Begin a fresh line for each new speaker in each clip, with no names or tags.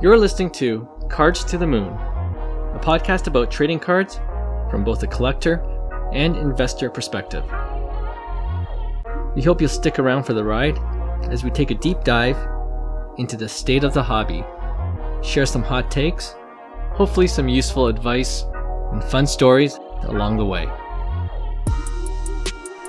You're listening to Cards to the Moon, a podcast about trading cards from both a collector and investor perspective. We hope you'll stick around for the ride as we take a deep dive into the state of the hobby, share some hot takes, hopefully some useful advice, and fun stories along the way.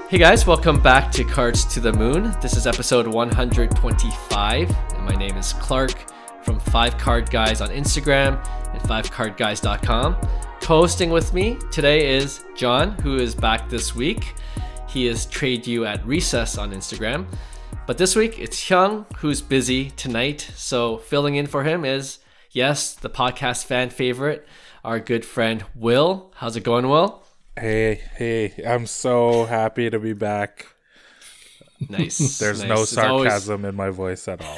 Hey guys, welcome back to Cards to the Moon. This is episode 125, and my name is Clark from 5 Card Guys on Instagram and 5cardguys.com. Co-hosting with me today is John, who is back this week. He is Trade You at Recess on Instagram. But this week, it's Hyung, who's busy tonight. So filling in for him is, yes, the podcast fan favorite, our good friend Will. How's it going, Will?
Hey, I'm so happy to be back.
Nice.
There's no sarcasm in my voice at all.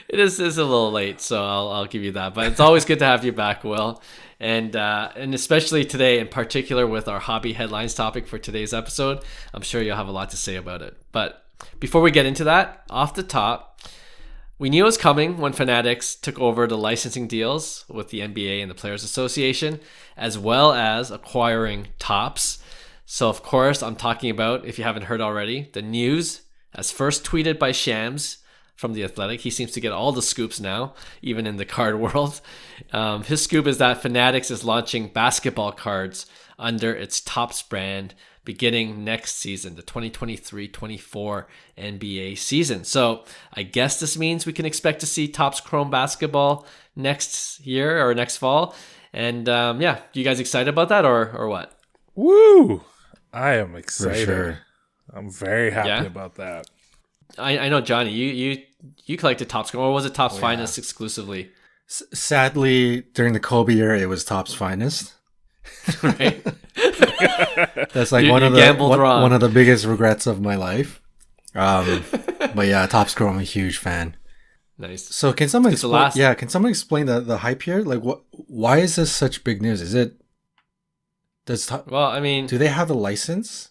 It is a little late, so I'll give you that. But it's always good to have you back, Will. And especially today in particular with our hobby headlines topic for today's episode, I'm sure you'll have a lot to say about it. But before we get into that, off the top, we knew it was coming when Fanatics took over the licensing deals with the NBA and the Players Association, as well as acquiring Topps. So of course, I'm talking about, if you haven't heard already, the news as first tweeted by Shams from The Athletic. He seems to get all the scoops now, even in the card world. His scoop is that Fanatics is launching basketball cards under its Topps brand beginning next season, the 2023-24 NBA season. So I guess this means we can expect to see Topps Chrome basketball next year or next fall. And you guys excited about that or what?
Woo! I am excited.
For sure.
I'm very happy about that.
I know, Johnny, you collected Topps Chrome, or was it Topps Finest exclusively?
Sadly, during the Kobe era, it was Topps Finest.
Right.
That's like one of the biggest regrets of my life. But yeah, Topps Chrome, I'm a huge fan.
Nice.
So can someone explain? Yeah, can someone explain the hype here? Like, why is this such big news? Is it? Do they have the license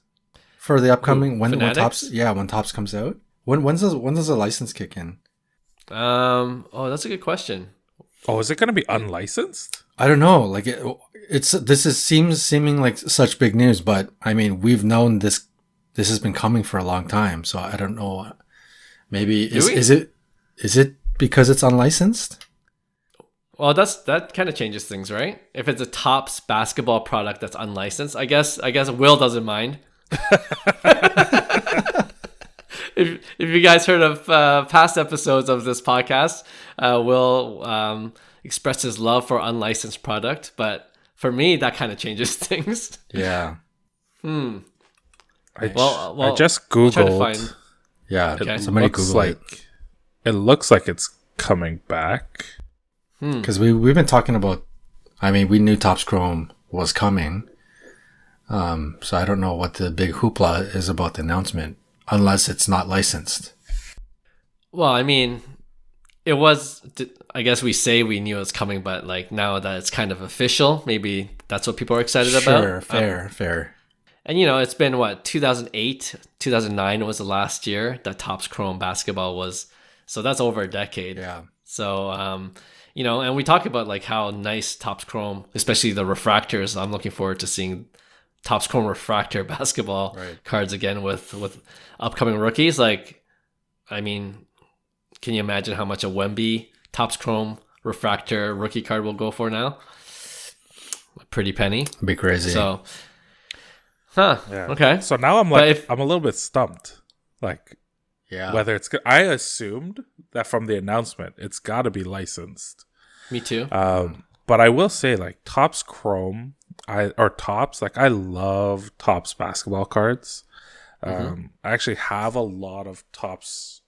for the upcoming when Topps? Yeah, when Topps comes out. When does the license kick in?
That's a good question.
Oh, is it going to be unlicensed?
I don't know. Like seeming like such big news, but I mean, we've known this has been coming for a long time. So I don't know. Maybe is it because it's unlicensed?
Well, that kind of changes things, right? If it's a Topps basketball product that's unlicensed, I guess Will doesn't mind. If you guys heard of past episodes of this podcast, Will expressed his love for unlicensed product, but for me, that kind of changes things.
Yeah.
I just Googled. It looks like it's coming back.
Because we've been talking about, I mean, we knew Topps Chrome was coming. So I don't know what the big hoopla is about the announcement, unless it's not licensed.
Well, I mean, it was, I guess we say we knew it was coming, but like now that it's kind of official, maybe that's what people are excited about.
Fair.
And it's been 2008, 2009 was the last year that Topps Chrome basketball was. So that's over a decade.
Yeah.
So, and we talk about like how nice Topps Chrome, especially the refractors. I'm looking forward to seeing Topps Chrome refractor basketball cards again with upcoming rookies. Like, I mean, can you imagine how much a Wemby Topps Chrome refractor rookie card will go for now? A pretty penny.
It'd be crazy.
So, okay.
So now I'm like, I'm a little bit stumped. Like, whether it's good. I assumed that from the announcement, it's got to be licensed.
Me too.
But I will say, like, Topps Chrome, I love Topps basketball cards. I actually have a lot of Topps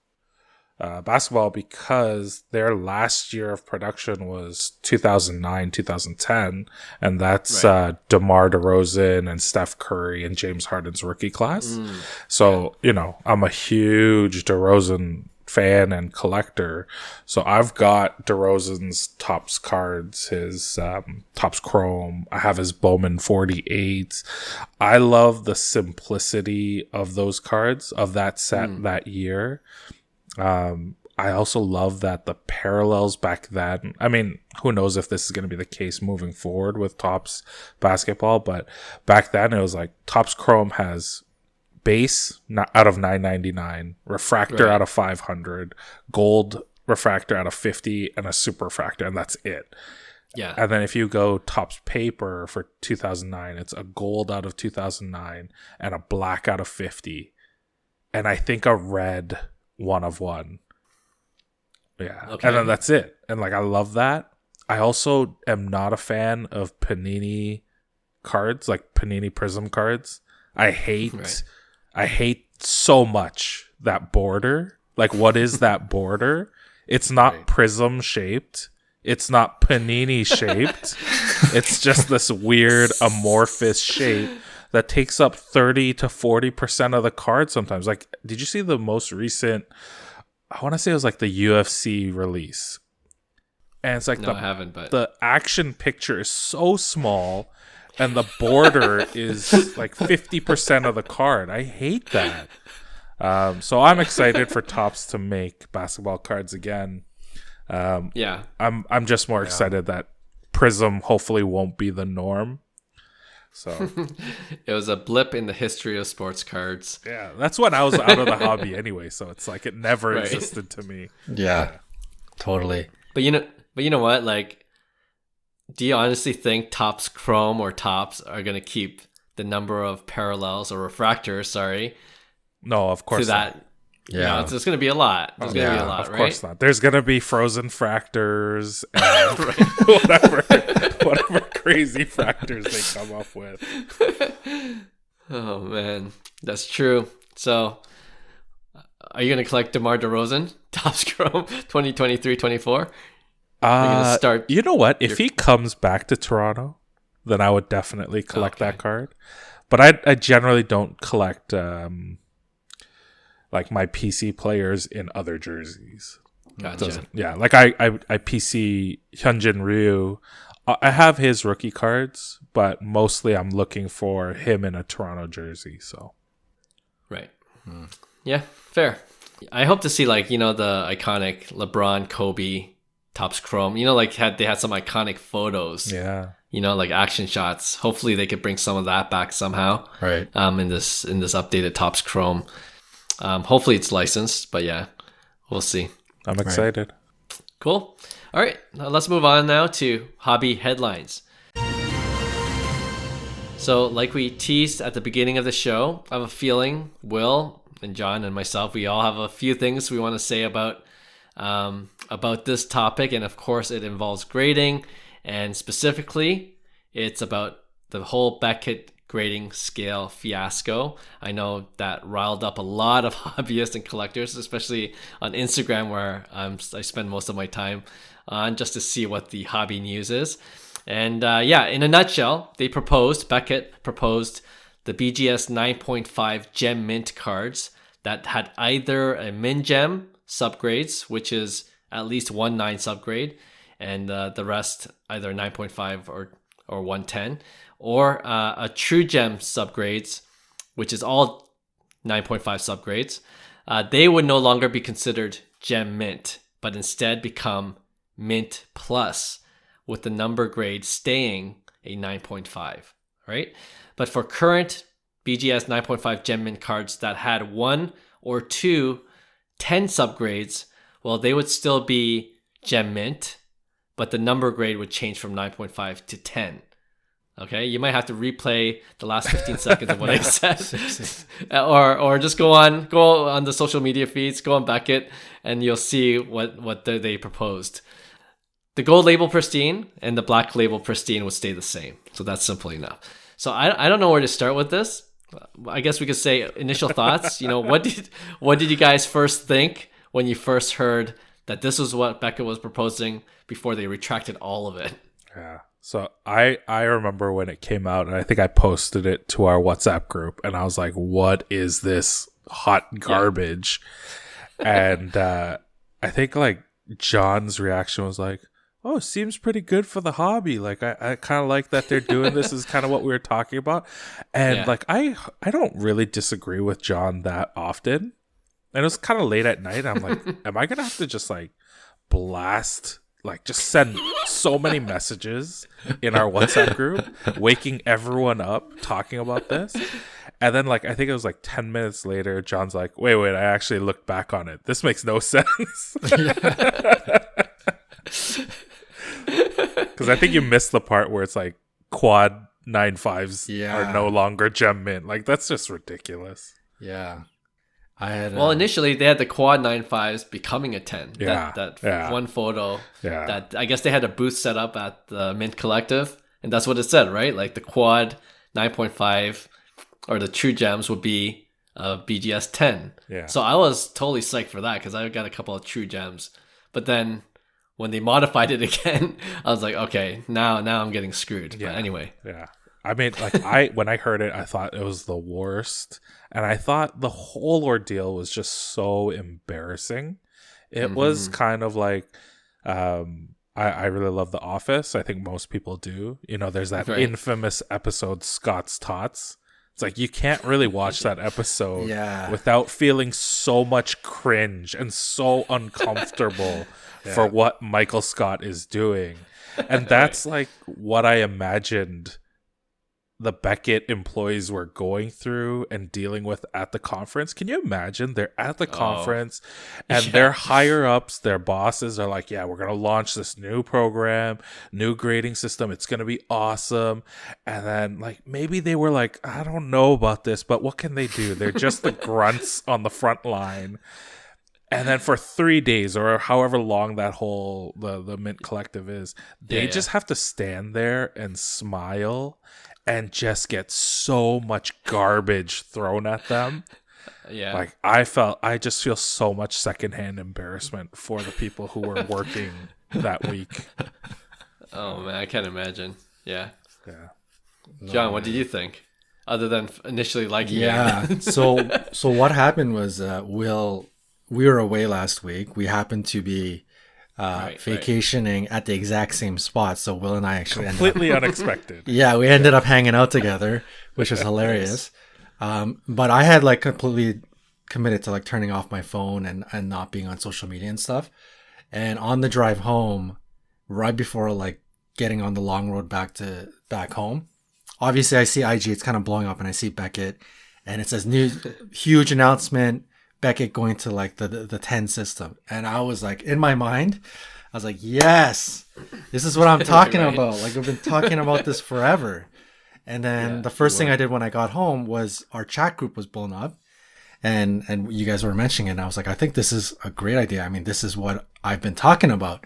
basketball because their last year of production was 2009, 2010, and that's DeMar DeRozan and Steph Curry and James Harden's rookie class. So, I'm a huge DeRozan fan and collector. So I've got DeRozan's Topps cards, his Topps Chrome. I have his Bowman 48. I love the simplicity of those cards, of that set that year. I also love that the parallels back then. I mean, who knows if this is going to be the case moving forward with Topps basketball, but back then it was like Topps Chrome has base out of 999, refractor out of 500, gold refractor out of 50, and a super refractor, and that's it.
Yeah.
And then if you go Topps paper for 2009, it's a gold out of 2009 and a black out of 50, and I think a red 1 of 1. Yeah. Okay. And then that's it. And like, I love that. I also am not a fan of Panini cards, like Panini Prism cards. I hate so much that border. Like, what is that border? It's not prism shaped. It's not Panini shaped. It's just this weird amorphous shape that takes up 30 to 40% of the card sometimes. Like, did you see the most recent, I want to say it was like the UFC release. And it's like,
I haven't, but
the action picture is so small and the border is like 50% of the card. I hate that. So I'm excited for Topps to make basketball cards again. I'm just more excited that Prism hopefully won't be the norm. So
it was a blip in the history of sports cards.
Yeah, that's when I was out of the hobby anyway, so it's like it never existed to me.
Yeah, totally.
But you know what? Like, do you honestly think Topps Chrome or Topps are going to keep the number of parallels or refractors,
No, of course not.
That, yeah, there's going to be a lot. There's going to be a lot,
of course not. There's going to be frozen fractors and whatever crazy fractors they come up with.
Oh man, that's true. So, are you going to collect DeMar DeRozan, Topps Chrome 2023-24?
Start. You know what? If he comes back to Toronto, then I would definitely collect that card. But I generally don't collect like my PC players in other jerseys.
Gotcha.
Like I PC Hyunjin Ryu. I have his rookie cards, but mostly I'm looking for him in a Toronto jersey. So,
right. Yeah, fair. I hope to see the iconic LeBron, Kobe, Topps Chrome. Like they had some iconic photos.
Yeah.
Like action shots. Hopefully they could bring some of that back somehow.
Right.
In this updated Topps Chrome. Hopefully it's licensed, but yeah, we'll see.
I'm excited.
Right. Cool. All right, now let's move on now to hobby headlines. So like we teased at the beginning of the show, I have a feeling Will and John and myself, we all have a few things we want to say about this topic. And of course it involves grading, and specifically it's about the whole Beckett grading scale fiasco. I know that riled up a lot of hobbyists and collectors, especially on Instagram, where I spend most of my time on, just to see what the hobby news is. And in a nutshell, Beckett proposed the BGS 9.5 Gem Mint cards that had either a Min Gem subgrades, which is at least 1.9 subgrade, and the rest either 9.5 or 110, or a True Gem subgrades, which is all 9.5 subgrades. They would no longer be considered Gem Mint, but instead become Mint Plus, with the number grade staying a 9.5, right? But for current BGS 9.5 Gem Mint cards that had 1 or 2 10 subgrades, well, they would still be Gem Mint, but the number grade would change from 9.5 to 10. Okay, you might have to replay the last 15 seconds of what I said, or just go on the social media feeds, go on Beckett, and you'll see what they proposed. The gold label pristine and the black label pristine would stay the same. So that's simple enough. So I don't know where to start with this. I guess we could say initial thoughts. What did you guys first think when you first heard that this was what Beckett was proposing before they retracted all of it?
Yeah. So I remember when it came out, and I think I posted it to our WhatsApp group, and I was like, what is this hot garbage? Yeah. And I think like John's reaction was like, oh, it seems pretty good for the hobby. Like I kind of like that they're doing this, is kind of what we were talking about. And like I don't really disagree with John that often. And it was kind of late at night. I'm like, am I gonna have to just like blast, like just send so many messages in our WhatsApp group, waking everyone up talking about this? And then like I think it was like 10 minutes later, John's like, wait, I actually looked back on it. This makes no sense. Because I think you missed the part where it's like quad 9.5s are no longer gem mint. Like that's just ridiculous.
Yeah. I had
Well, initially they had the quad 9.5s becoming a 10.
Yeah,
That one photo.
Yeah.
That I guess they had a booth set up at the Mint Collective, and that's what it said, right? Like the quad 9.5 or the true gems would be BGS 10.
Yeah.
So I was totally psyched for that because I got a couple of true gems, but then when they modified it again, I was like, okay, now I'm getting screwed.
Yeah.
But anyway.
Yeah. I mean, like when I heard it, I thought it was the worst. And I thought the whole ordeal was just so embarrassing. It was kind of like, I really love The Office. I think most people do. You know, there's that infamous episode, Scott's Tots. It's like you can't really watch that episode without feeling so much cringe and so uncomfortable for what Michael Scott is doing. And that's like what I imagined the Beckett employees were going through and dealing with at the conference. Can you imagine? They're at the conference and their higher ups, their bosses are like, yeah, we're going to launch this new program, new grading system. It's going to be awesome. And then like, maybe they were like, I don't know about this, but what can they do? They're just the grunts on the front line. And then for 3 days or however long that whole, the Mint Collective is, they just have to stand there and smile and just get so much garbage thrown at them.
Yeah.
Like I just feel so much secondhand embarrassment for the people who were working that week.
Oh man, I can't imagine. Yeah.
Yeah.
John, what did you think? Other than initially liking it.
Yeah. So what happened was, we were away last week. We happened to be vacationing at the exact same spot. So Will and I actually
completely unexpected.
Yeah, we ended up hanging out together, which was hilarious. But I had like completely committed to like turning off my phone and not being on social media and stuff. And on the drive home, right before like getting on the long road back home, obviously I see IG, it's kind of blowing up, and I see Beckett, and it says new huge announcement, Beckett going to like the 10 system. And I was like, in my mind, I was like, yes, this is what I'm talking about. Like we've been talking about this forever. And then the first thing I did when I got home was our chat group was blown up, and you guys were mentioning it. And I was like, I think this is a great idea. I mean, this is what I've been talking about.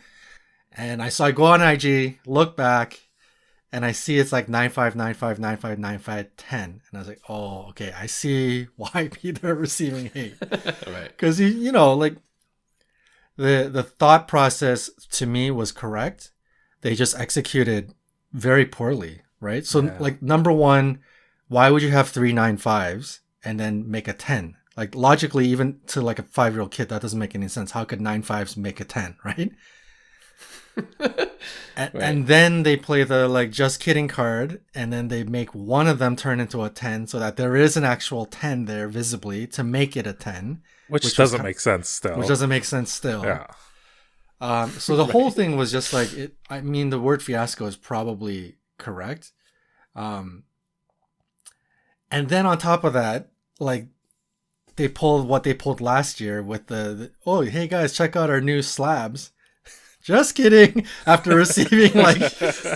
And I go on IG, look back, and I see it's like 9595959510, and I was like, oh, okay, I see why people are receiving hate.
Right.
Because you know, like the thought process to me was correct. They just executed very poorly, right? So like number one, why would you have 3 9.5s and then make a 10? Like logically, even to like a 5-year-old kid, that doesn't make any sense. How could 9.5s make a 10, right? And then they play the like just kidding card, and then they make one of them turn into a 10 so that there is an actual 10 there visibly to make it a 10,
which doesn't make sense still.
Yeah. So the whole thing was just like it. I mean, the word fiasco is probably correct. And then on top of that, like they pulled what they pulled last year with the oh, hey guys, check out our new slabs. Just kidding. After receiving like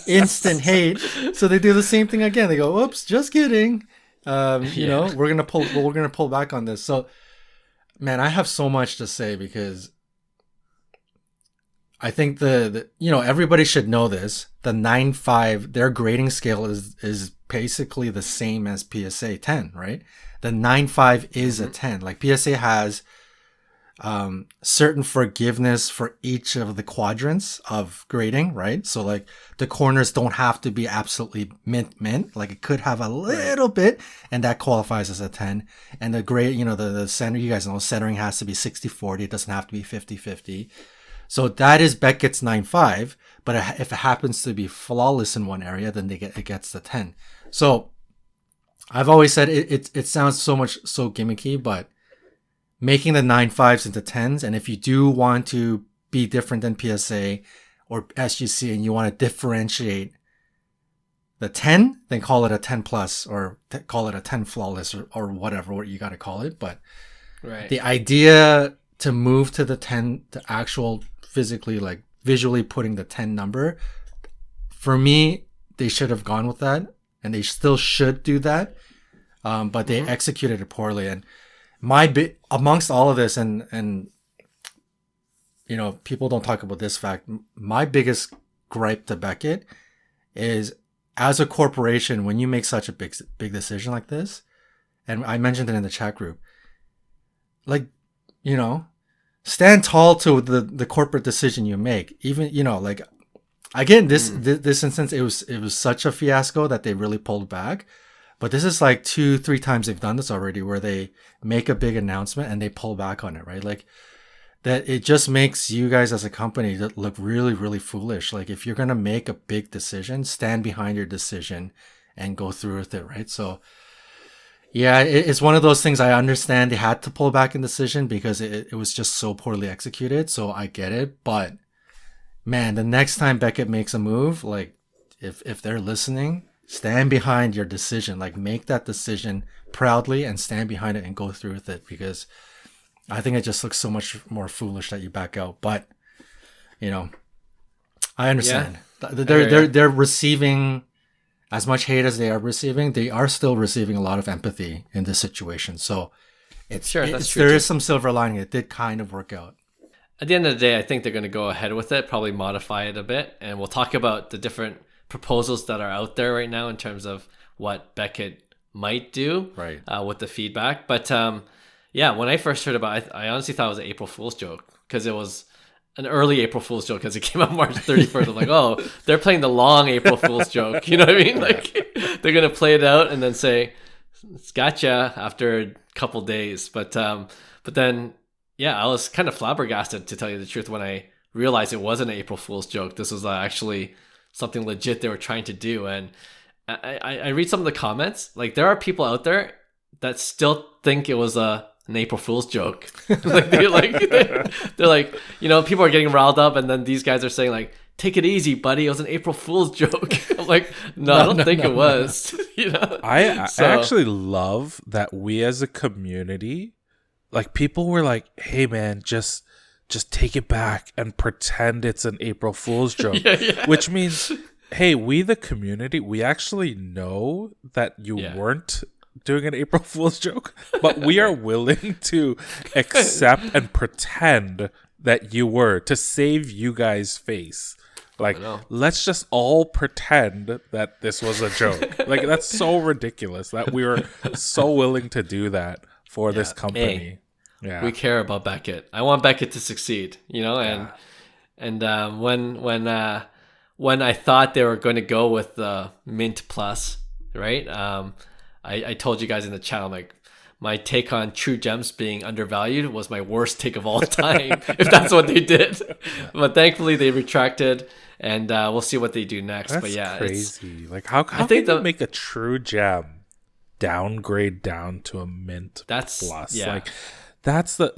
instant hate, so they do the same thing again. They go, "Oops, just kidding." You know, we're gonna pull back on this. So, man, I have so much to say because I think the you know, everybody should know this. The 9.5, their grading scale is basically the same as PSA 10, right? The 9.5 is a 10. Like PSA has certain forgiveness for each of the quadrants of grading, right? So like the corners don't have to be absolutely mint. Like it could have a little bit, and that qualifies as a 10. And the grade, you know, the center, you guys know, centering has to be 60-40. It doesn't have to be 50-50. So that is Beckett's 9.5. But if it happens to be flawless in one area, then it gets the 10. So I've always said it sounds so gimmicky, but making the 9.5s into 10s. And if you do want to be different than PSA or SGC and you want to differentiate the 10, then call it a 10 plus or call it a 10 flawless or whatever what you got to call it. But the idea to move to the 10, to actual physically, like visually putting the 10 number, for me, they should have gone with that, and they still should do that. But they executed it poorly. And amongst all of this, and you know, people don't talk about this fact. My biggest gripe to Beckett is, as a corporation, when you make such a big decision like this, and I mentioned it in the chat group, like, you know, stand tall to the corporate decision you make. Even, you know, like, again, this instance, it was such a fiasco that they really pulled back. But this is like 2-3 times they've done this already, where they make a big announcement and they pull back on it, right? Like, that it just makes you guys as a company look really, really foolish. Like, if you're going to make a big decision, stand behind your decision and go through with it, right? So, yeah, it's one of those things. I understand they had to pull back in decision because it was just so poorly executed. So I get it. But, man, the next time Beckett makes a move, like, if they're listening, stand behind your decision. Like, make that decision proudly and stand behind it and go through with it, because I think it just looks so much more foolish that you back out. But, you know, I understand. Yeah. They're receiving as much hate as they are receiving. They are still receiving a lot of empathy in this situation. So there is some silver lining. It did kind of work out.
At the end of the day, I think they're going to go ahead with it, probably modify it a bit, and we'll talk about the different proposals that are out there right now in terms of what Beckett might do with the feedback. But yeah, when I first heard about it, I honestly thought it was an April Fool's joke, because it was an early April Fool's joke, because it came out March 31st. I'm like, oh, they're playing the long April Fool's joke. You know what I mean? Like, they're going to play it out and then say, it's gotcha after a couple days. But then, yeah, I was kind of flabbergasted, to tell you the truth, when I realized it wasn't an April Fool's joke. This was actually something legit they were trying to do. And I read some of the comments. Like, there are people out there that still think it was an April Fool's joke. they're like, you know, people are getting riled up, and then these guys are saying, like, take it easy, buddy, it was an April Fool's joke. I'm like, no, I don't think it was. You know,
I actually love that we as a community, like, people were like, hey man, just take it back and pretend it's an April Fool's joke. Which means, hey, we the community, we actually know that you weren't doing an April Fool's joke, but we are willing to accept and pretend that you were, to save you guys face. Like, let's just all pretend that this was a joke. Like, that's so ridiculous that we were so willing to do that for this company.
Hey, we care about Beckett. I want Beckett to succeed, you know, and when I thought they were going to go with the Mint Plus, right? I told you guys in the channel, like, my take on True Gems being undervalued was my worst take of all time, if that's what they did. But thankfully they retracted, and we'll see what they do next.
That's
but yeah,
crazy. Like, how can they make a True Gem downgrade down to a Mint Plus? Like,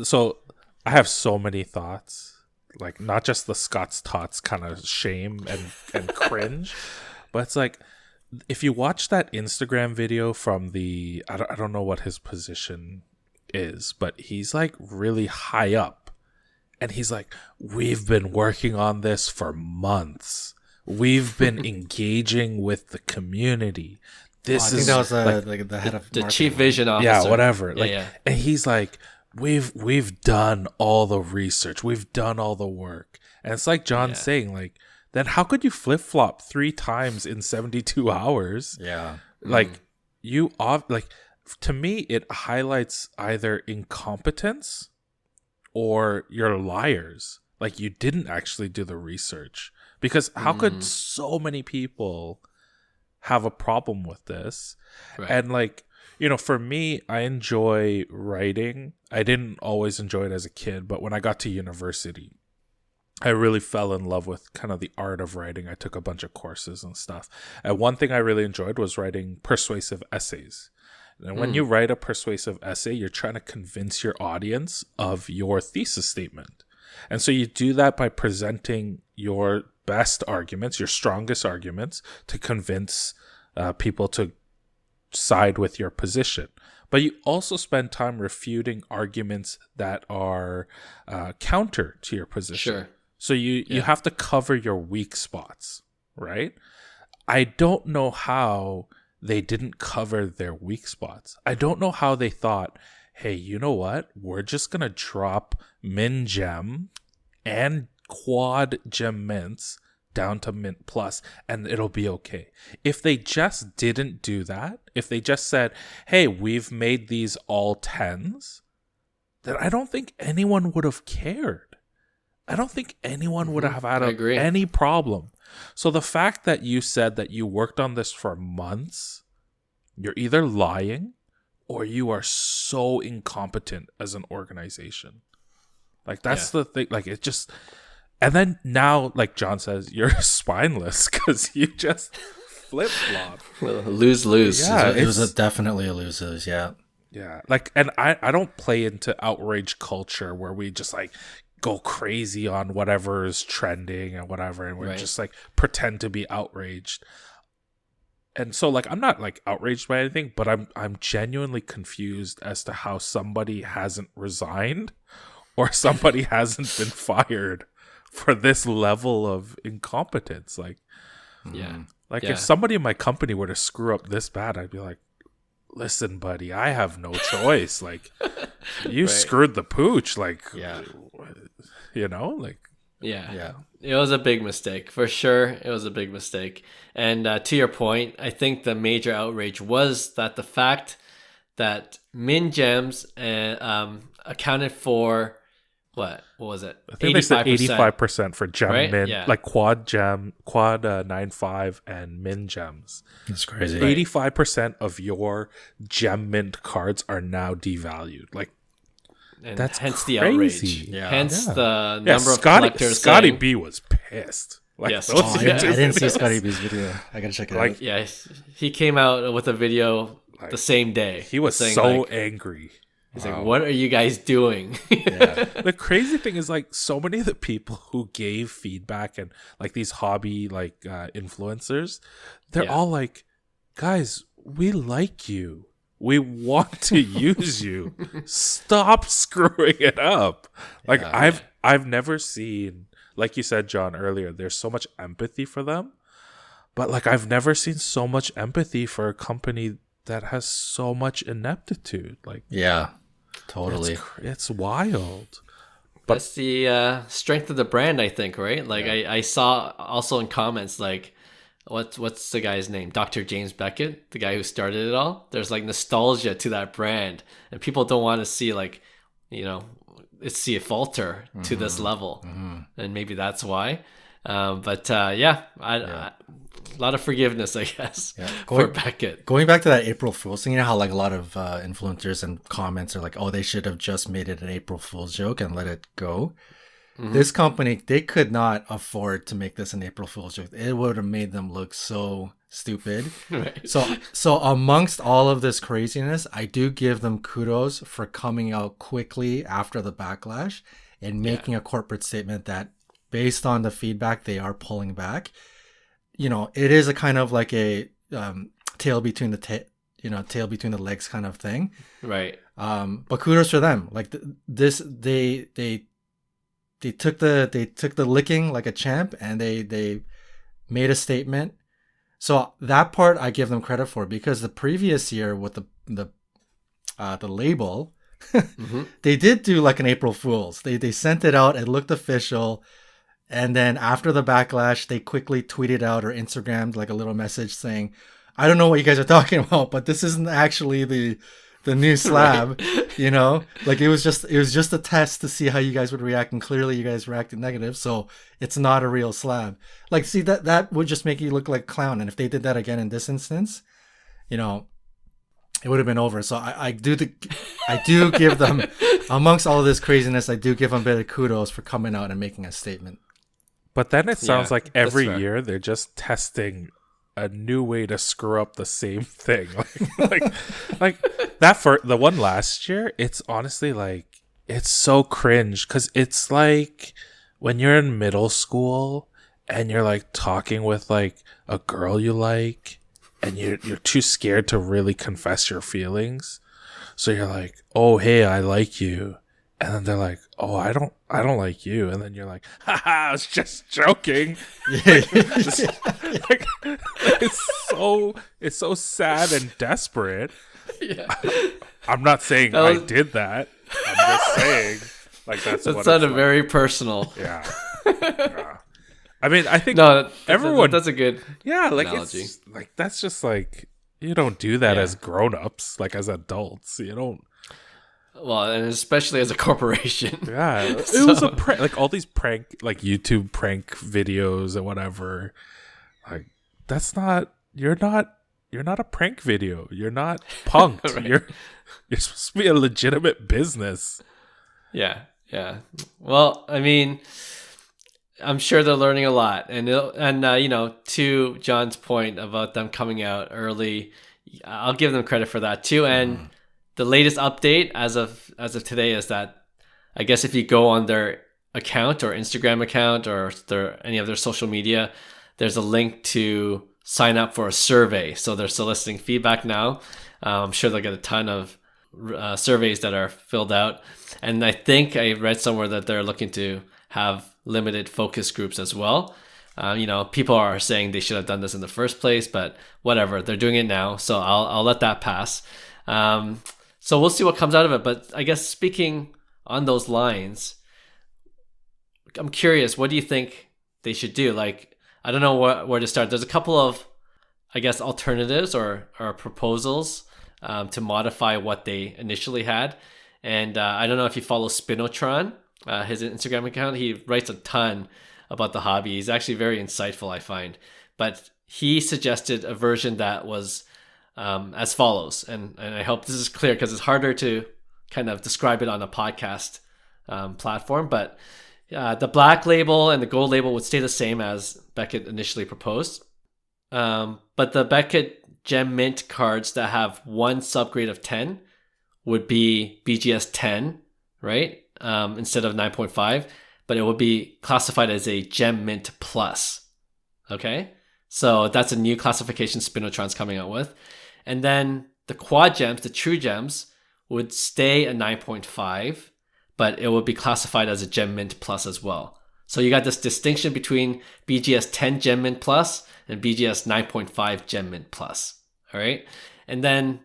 so I have so many thoughts, like, not just the Scott's Tots kind of shame and cringe, but it's like, if you watch that Instagram video from I don't know what his position is, but he's like really high up, and he's like, we've been working on this for months. We've been engaging with the community.
I think that was the head of
the chief vision officer.
Yeah, whatever. And he's like, we've done all the research. We've done all the work. And it's like John's saying, like, then how could you flip-flop 3 times in 72 hours?
Yeah.
Like, to me, it highlights either incompetence or you're liars. Like, you didn't actually do the research. Because how could so many people have a problem with this? Right. And, like, you know, for me, I enjoy writing. I didn't always enjoy it as a kid, but when I got to university, I really fell in love with kind of the art of writing. I took a bunch of courses and stuff. And one thing I really enjoyed was writing persuasive essays. And when you write a persuasive essay, you're trying to convince your audience of your thesis statement. And so you do that by presenting your best arguments, your strongest arguments, to convince people to side with your position. But you also spend time refuting arguments that are counter to your position.
Sure.
So you have to cover your weak spots, right? I don't know how they didn't cover their weak spots. I don't know how they thought, hey, you know what? We're just going to drop min gem and quad gem mints down to mint plus and it'll be okay. If they just didn't do that, if they just said, hey, we've made these all 10s, then I don't think anyone would have cared. I don't think anyone would have had any problem. So the fact that you said that you worked on this for months, you're either lying or you are so incompetent as an organization. Like, that's the thing. Like, it just... And then now, like John says, you're spineless because you just flip-flop.
Lose-lose.
Yeah,
it was definitely a lose-lose, yeah.
Yeah, like, and I don't play into outrage culture where we just, like, go crazy on whatever is trending and whatever, and we're just like pretend to be outraged. And so, like, I'm not like outraged by anything, but I'm genuinely confused as to how somebody hasn't resigned or somebody hasn't been fired for this level of incompetence. Like, if somebody in my company were to screw up this bad, I'd be like, listen, buddy, I have no choice. Like, you screwed the pooch. Like, you know, like,
yeah. It was a big mistake for sure. It was a big mistake. And to your point, I think the major outrage was that the fact that min gems accounted for what was it?
I think 85%. They said 85% for gem min, like quad 9.5 and min gems.
That's crazy.
85% of your gem mint cards are now devalued. Like,
and
that's
hence
crazy.
The outrage. Hence the number of collectors.
Scotty
saying,
B was pissed. Like,
yes,
I didn't see Scotty B's video. I gotta check it out.
Yeah, he came out with a video the same day.
He was saying, so angry.
He's like, what are you guys doing?
The crazy thing is, like, so many of the people who gave feedback and, like, these hobby, like, influencers, they're all like, guys, we like you. We want to use you. Stop screwing it up. Like, I've never seen, like you said, John, earlier, there's so much empathy for them. But, like, I've never seen so much empathy for a company that has so much ineptitude. Like,
yeah, totally.
It's wild.
But that's the strength of the brand, I think, right? Like, I saw also in comments, like, what's the guy's name? Dr. James Beckett, the guy who started it all. There's like nostalgia to that brand, and people don't want to see, like, you know, see it falter to this level, and maybe that's why. A lot of forgiveness, I guess, for Beckett.
Going back to that April Fool's thing, you know how, like, a lot of influencers and comments are like, oh, they should have just made it an April Fool's joke and let it go. This company, they could not afford to make this an April Fool's joke. It would have made them look so stupid.
Right.
So amongst all of this craziness, I do give them kudos for coming out quickly after the backlash and making a corporate statement that, based on the feedback, they are pulling back. You know, it is a kind of like a tail between the legs kind of thing.
Right.
But kudos for them. Like, they took the licking like a champ, and they made a statement. So that part I give them credit for, because the previous year with the label, they did do like an April Fool's. They sent it out. It looked official. And then after the backlash, they quickly tweeted out or Instagrammed like a little message saying, I don't know what you guys are talking about, but this isn't actually the new slab. You know, like, it was just a test to see how you guys would react, and clearly you guys reacted negative, so it's not a real slab. Like, see, that would just make you look like a clown. And if they did that again in this instance, you know, it would have been over. So I do give them, amongst all of this craziness, I do give them a bit of kudos for coming out and making a statement.
But then it sounds like every year they're just testing a new way to screw up the same thing. Like that for the one last year, it's honestly like it's so cringe because it's like when you're in middle school and you're like talking with like a girl you like and you're too scared to really confess your feelings. So you're like, "Oh, hey, I like you." And then they're like, "Oh, I don't like you." And then you're like, "Haha, I was just joking." Like, it's so sad and desperate.
Yeah.
I'm not saying I did that. I'm just saying like that's
That
what
sounded
it's
very personal.
yeah. Yeah. I mean, I think
No,
everyone
that's a good
like
analogy.
it's like that's just like you don't do that
Yeah.
as grown-ups, like as adults. You don't.
Well, and especially as a corporation.
Yeah, it was a prank. Like all these prank, like YouTube prank videos and whatever. Like that's not. You're not a prank video. You're not punked.
Right.
You're supposed to be a legitimate business.
Yeah. Well, I mean, I'm sure they're learning a lot, and you know, to John's point about them coming out early, I'll give them credit for that too. And the latest update as of today is that I guess if you go on their account or Instagram account or any of their social media, there's a link to sign up for a survey. So they're soliciting feedback now. I'm sure they'll get a ton of surveys that are filled out. And I think I read somewhere that they're looking to have limited focus groups as well. You know, people are saying they should have done this in the first place, but whatever, they're doing it now. So I'll let that pass. So we'll see what comes out of it. But I guess speaking on those lines, I'm curious, what do you think they should do? Like, I don't know where to start. There's a couple of, I guess, alternatives or proposals to modify what they initially had. And I don't know if you follow Spinotron, his Instagram account. He writes a ton about the hobby. He's actually very insightful, I find. But he suggested a version that was as follows. And I hope this is clear because it's harder to kind of describe it on a podcast platform. But the black label and the gold label would stay the same as Beckett initially proposed. But the Beckett Gem Mint cards that have one subgrade of 10 would be BGS 10, right? Instead of 9.5, but it would be classified as a Gem Mint Plus. Okay? So that's a new classification Spinotron's coming out with. And then the quad gems, the true gems, would stay a 9.5, but it would be classified as a Gem Mint Plus as well. So you got this distinction between BGS 10 Gem Mint Plus and BGS 9.5 Gem Mint Plus. All right? And then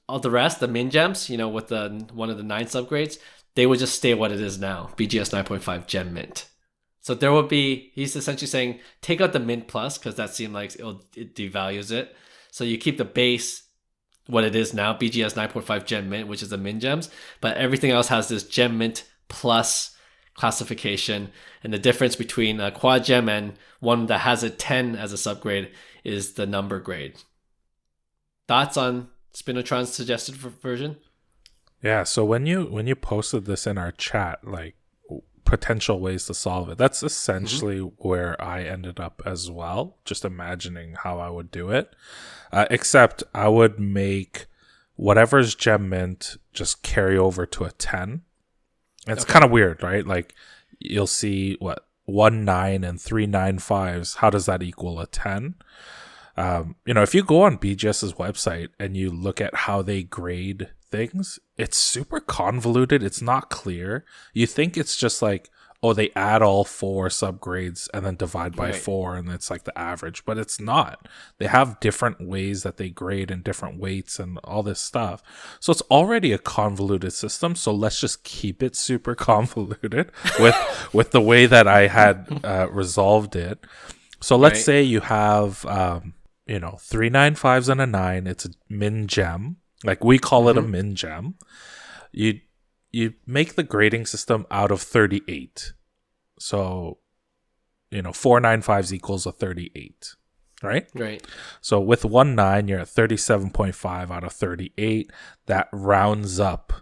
all the rest, the min gems, you know, with the one of the 9 subgrades, they would just stay what it is now, BGS 9.5 Gem Mint. So there would be, he's essentially saying, take out the Mint Plus because that seemed like it devalues it. So you keep the base what it is now, BGS 9.5 Gem Mint, which is the min gems, but everything else has this Gem Mint Plus classification. And the difference between a quad gem and one that has a 10 as a subgrade is the number grade. Thoughts on Spinotron's suggested version?
Yeah, so when you posted this in our chat, like potential ways to solve it, that's essentially where I ended up as well, just imagining how I would do it. Except I would make whatever's Gem Mint just carry over to a 10. It's kind of weird, right? Like you'll see 1 9 and 3 9.5s. How does that equal a 10? You know, if you go on BGS's website and you look at how they grade things, it's super convoluted. It's not clear. You think it's just like, oh, they add all 4 subgrades and then divide by 4 and it's like the average, but it's not. They have different ways that they grade and different weights and all this stuff. So it's already a convoluted system. So let's just keep it super convoluted with the way that I had resolved it. So let's say you have, 3 9.5s and a 9. It's a min gem. Like we call it a min gem. You make the grading system out of 38. So, 4 9.5s equals a 38, right?
Right.
So with 1 9, you're at 37.5 out of 38. That rounds up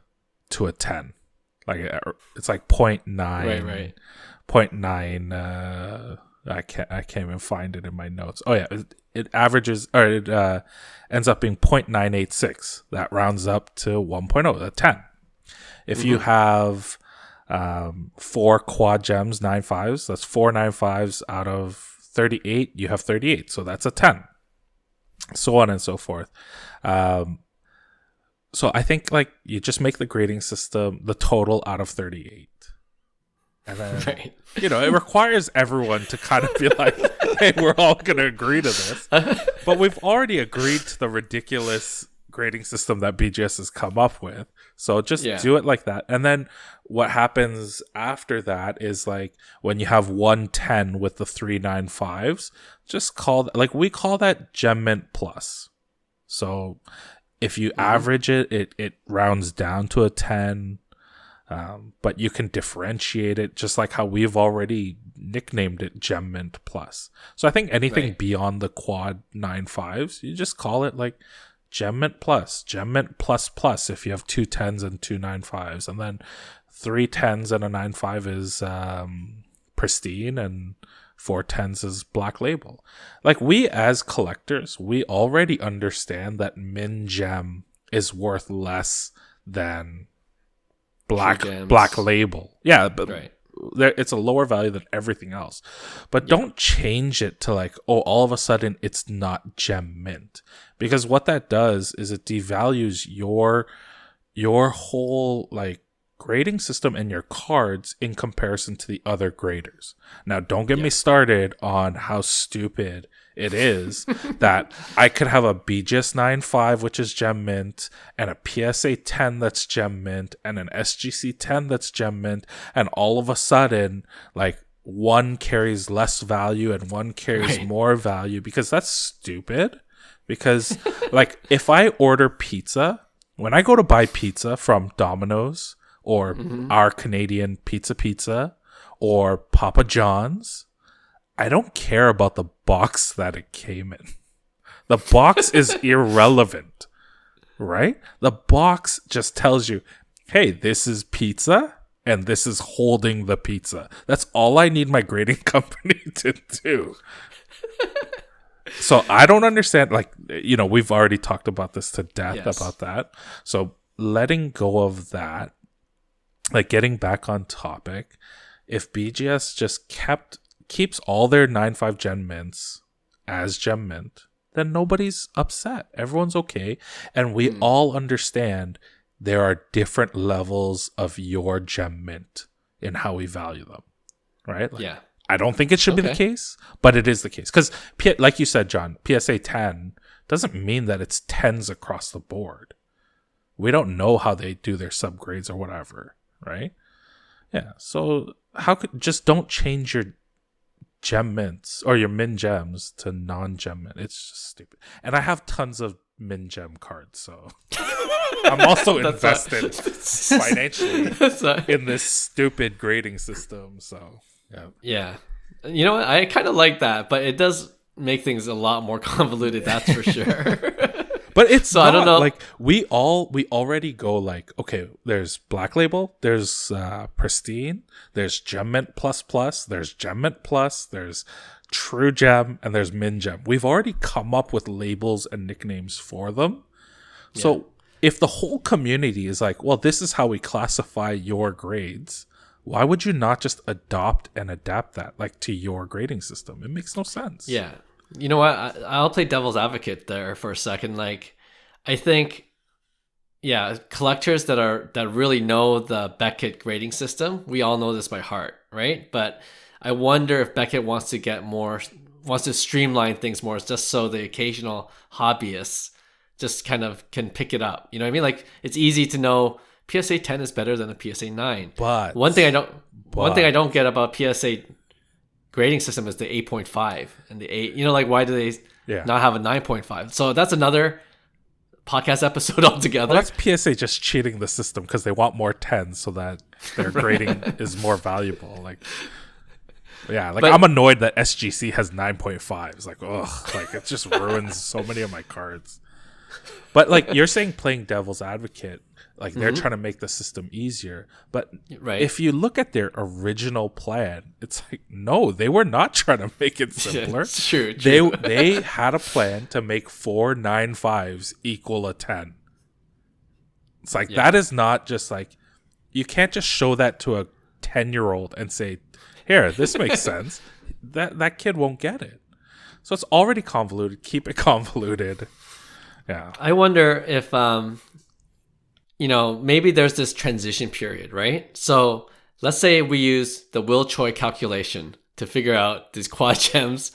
to a 10. Like it's like 0.9.
Right.
0.9. I can't even find it in my notes. Oh yeah, it averages, or it ends up being 0.986. That rounds up to 1.0, a 10. If you have 4 quad gems, 9.5s, that's 4 9.5s out of 38, you have 38. So that's a 10. So on and so forth. So I think like you just make the grading system the total out of 38. And then,
Right.
you know, it requires everyone to kind of be like, hey, we're all going to agree to this. But we've already agreed to the ridiculous grading system that BGS has come up with. So just do it like that. And then what happens after that is like when you have 110 with the 395s, just call like we call that Gem Mint Plus. So if you average it, it rounds down to a 10. But you can differentiate it just like how we've already nicknamed it Gem Mint Plus. So I think anything beyond the quad 9.5s, you just call it like Gem Mint Plus, Gem Mint Plus Plus if you have 2 10s and 2 9.5s, and then 3 10s and a 9.5 is pristine, and 4 10s is black label. Like we as collectors, we already understand that min gem is worth less than black label. Yeah, but it's a lower value than everything else. But don't change it to like, oh, all of a sudden it's not gem mint, because what that does is it devalues your whole like grading system and your cards in comparison to the other graders. Now, don't get me started on how stupid it is that I could have a BGS 9.5, which is gem mint, and a PSA 10 that's gem mint, and an SGC 10 that's gem mint, and all of a sudden, like, one carries less value and one carries more value, because that's stupid. Because, like, if I order pizza, when I go to buy pizza from Domino's or our Canadian Pizza or Papa John's, I don't care about the box that it came in. The box is irrelevant, right? The box just tells you, hey, this is pizza and this is holding the pizza. That's all I need my grading company to do. So I don't understand, like, you know, we've already talked about this to death about that. So letting go of that, like getting back on topic, if BGS just keeps all their 9.5 gem mints as gem mint, then nobody's upset. Everyone's okay. And we all understand there are different levels of your gem mint in how we value them, right? Like, I don't think it should be the case, but it is the case. Because, like you said, John, PSA 10 doesn't mean that it's 10s across the board. We don't know how they do their subgrades or whatever, right? Yeah, so just don't change your gem mints or your min gems to non-gem mint. It's just stupid. And I have tons of min gem cards, so I'm also invested financially in this stupid grading system. So
yeah, you know what? I kind of like that, but it does make things a lot more convoluted. That's for sure.
But it's
so not, I don't know.
Like we already go like, okay, there's black label, there's pristine, there's gem mint plus, there's gem mint plus, there's true gem, and there's min gem. We've already come up with labels and nicknames for them. So if the whole community is like, well, this is how we classify your grades, why would you not just adopt and adapt that like to your grading system? It makes no sense.
Yeah. You know what? I'll play devil's advocate there for a second. Like, I think, collectors that really know the Beckett grading system, we all know this by heart, right? But I wonder if Beckett wants to streamline things more, just so the occasional hobbyists just kind of can pick it up. You know what I mean? Like, it's easy to know PSA 10 is better than a PSA 9.
But
one thing I don't get about PSA grading system is the 8.5 and the 8. You know, like, why do they not have a 9.5? So that's another podcast episode altogether.
Well, that's PSA just cheating the system because they want more 10s so that their grading is more valuable. Like, but I'm annoyed that SGC has 9.5s. Like, ugh, like it just ruins so many of my cards. But like you're saying, playing devil's advocate, like they're trying to make the system easier. But if you look at their original plan, it's like, no, they were not trying to make it simpler.
It's true.
They had a plan to make 4 9.5s equal a 10. It's like that is not just like, you can't just show that to a 10-year-old and say, here, this makes sense. That kid won't get it. So it's already convoluted. Keep it convoluted. Yeah.
I wonder if, maybe there's this transition period, right? So let's say we use the Will Choi calculation to figure out these quad gems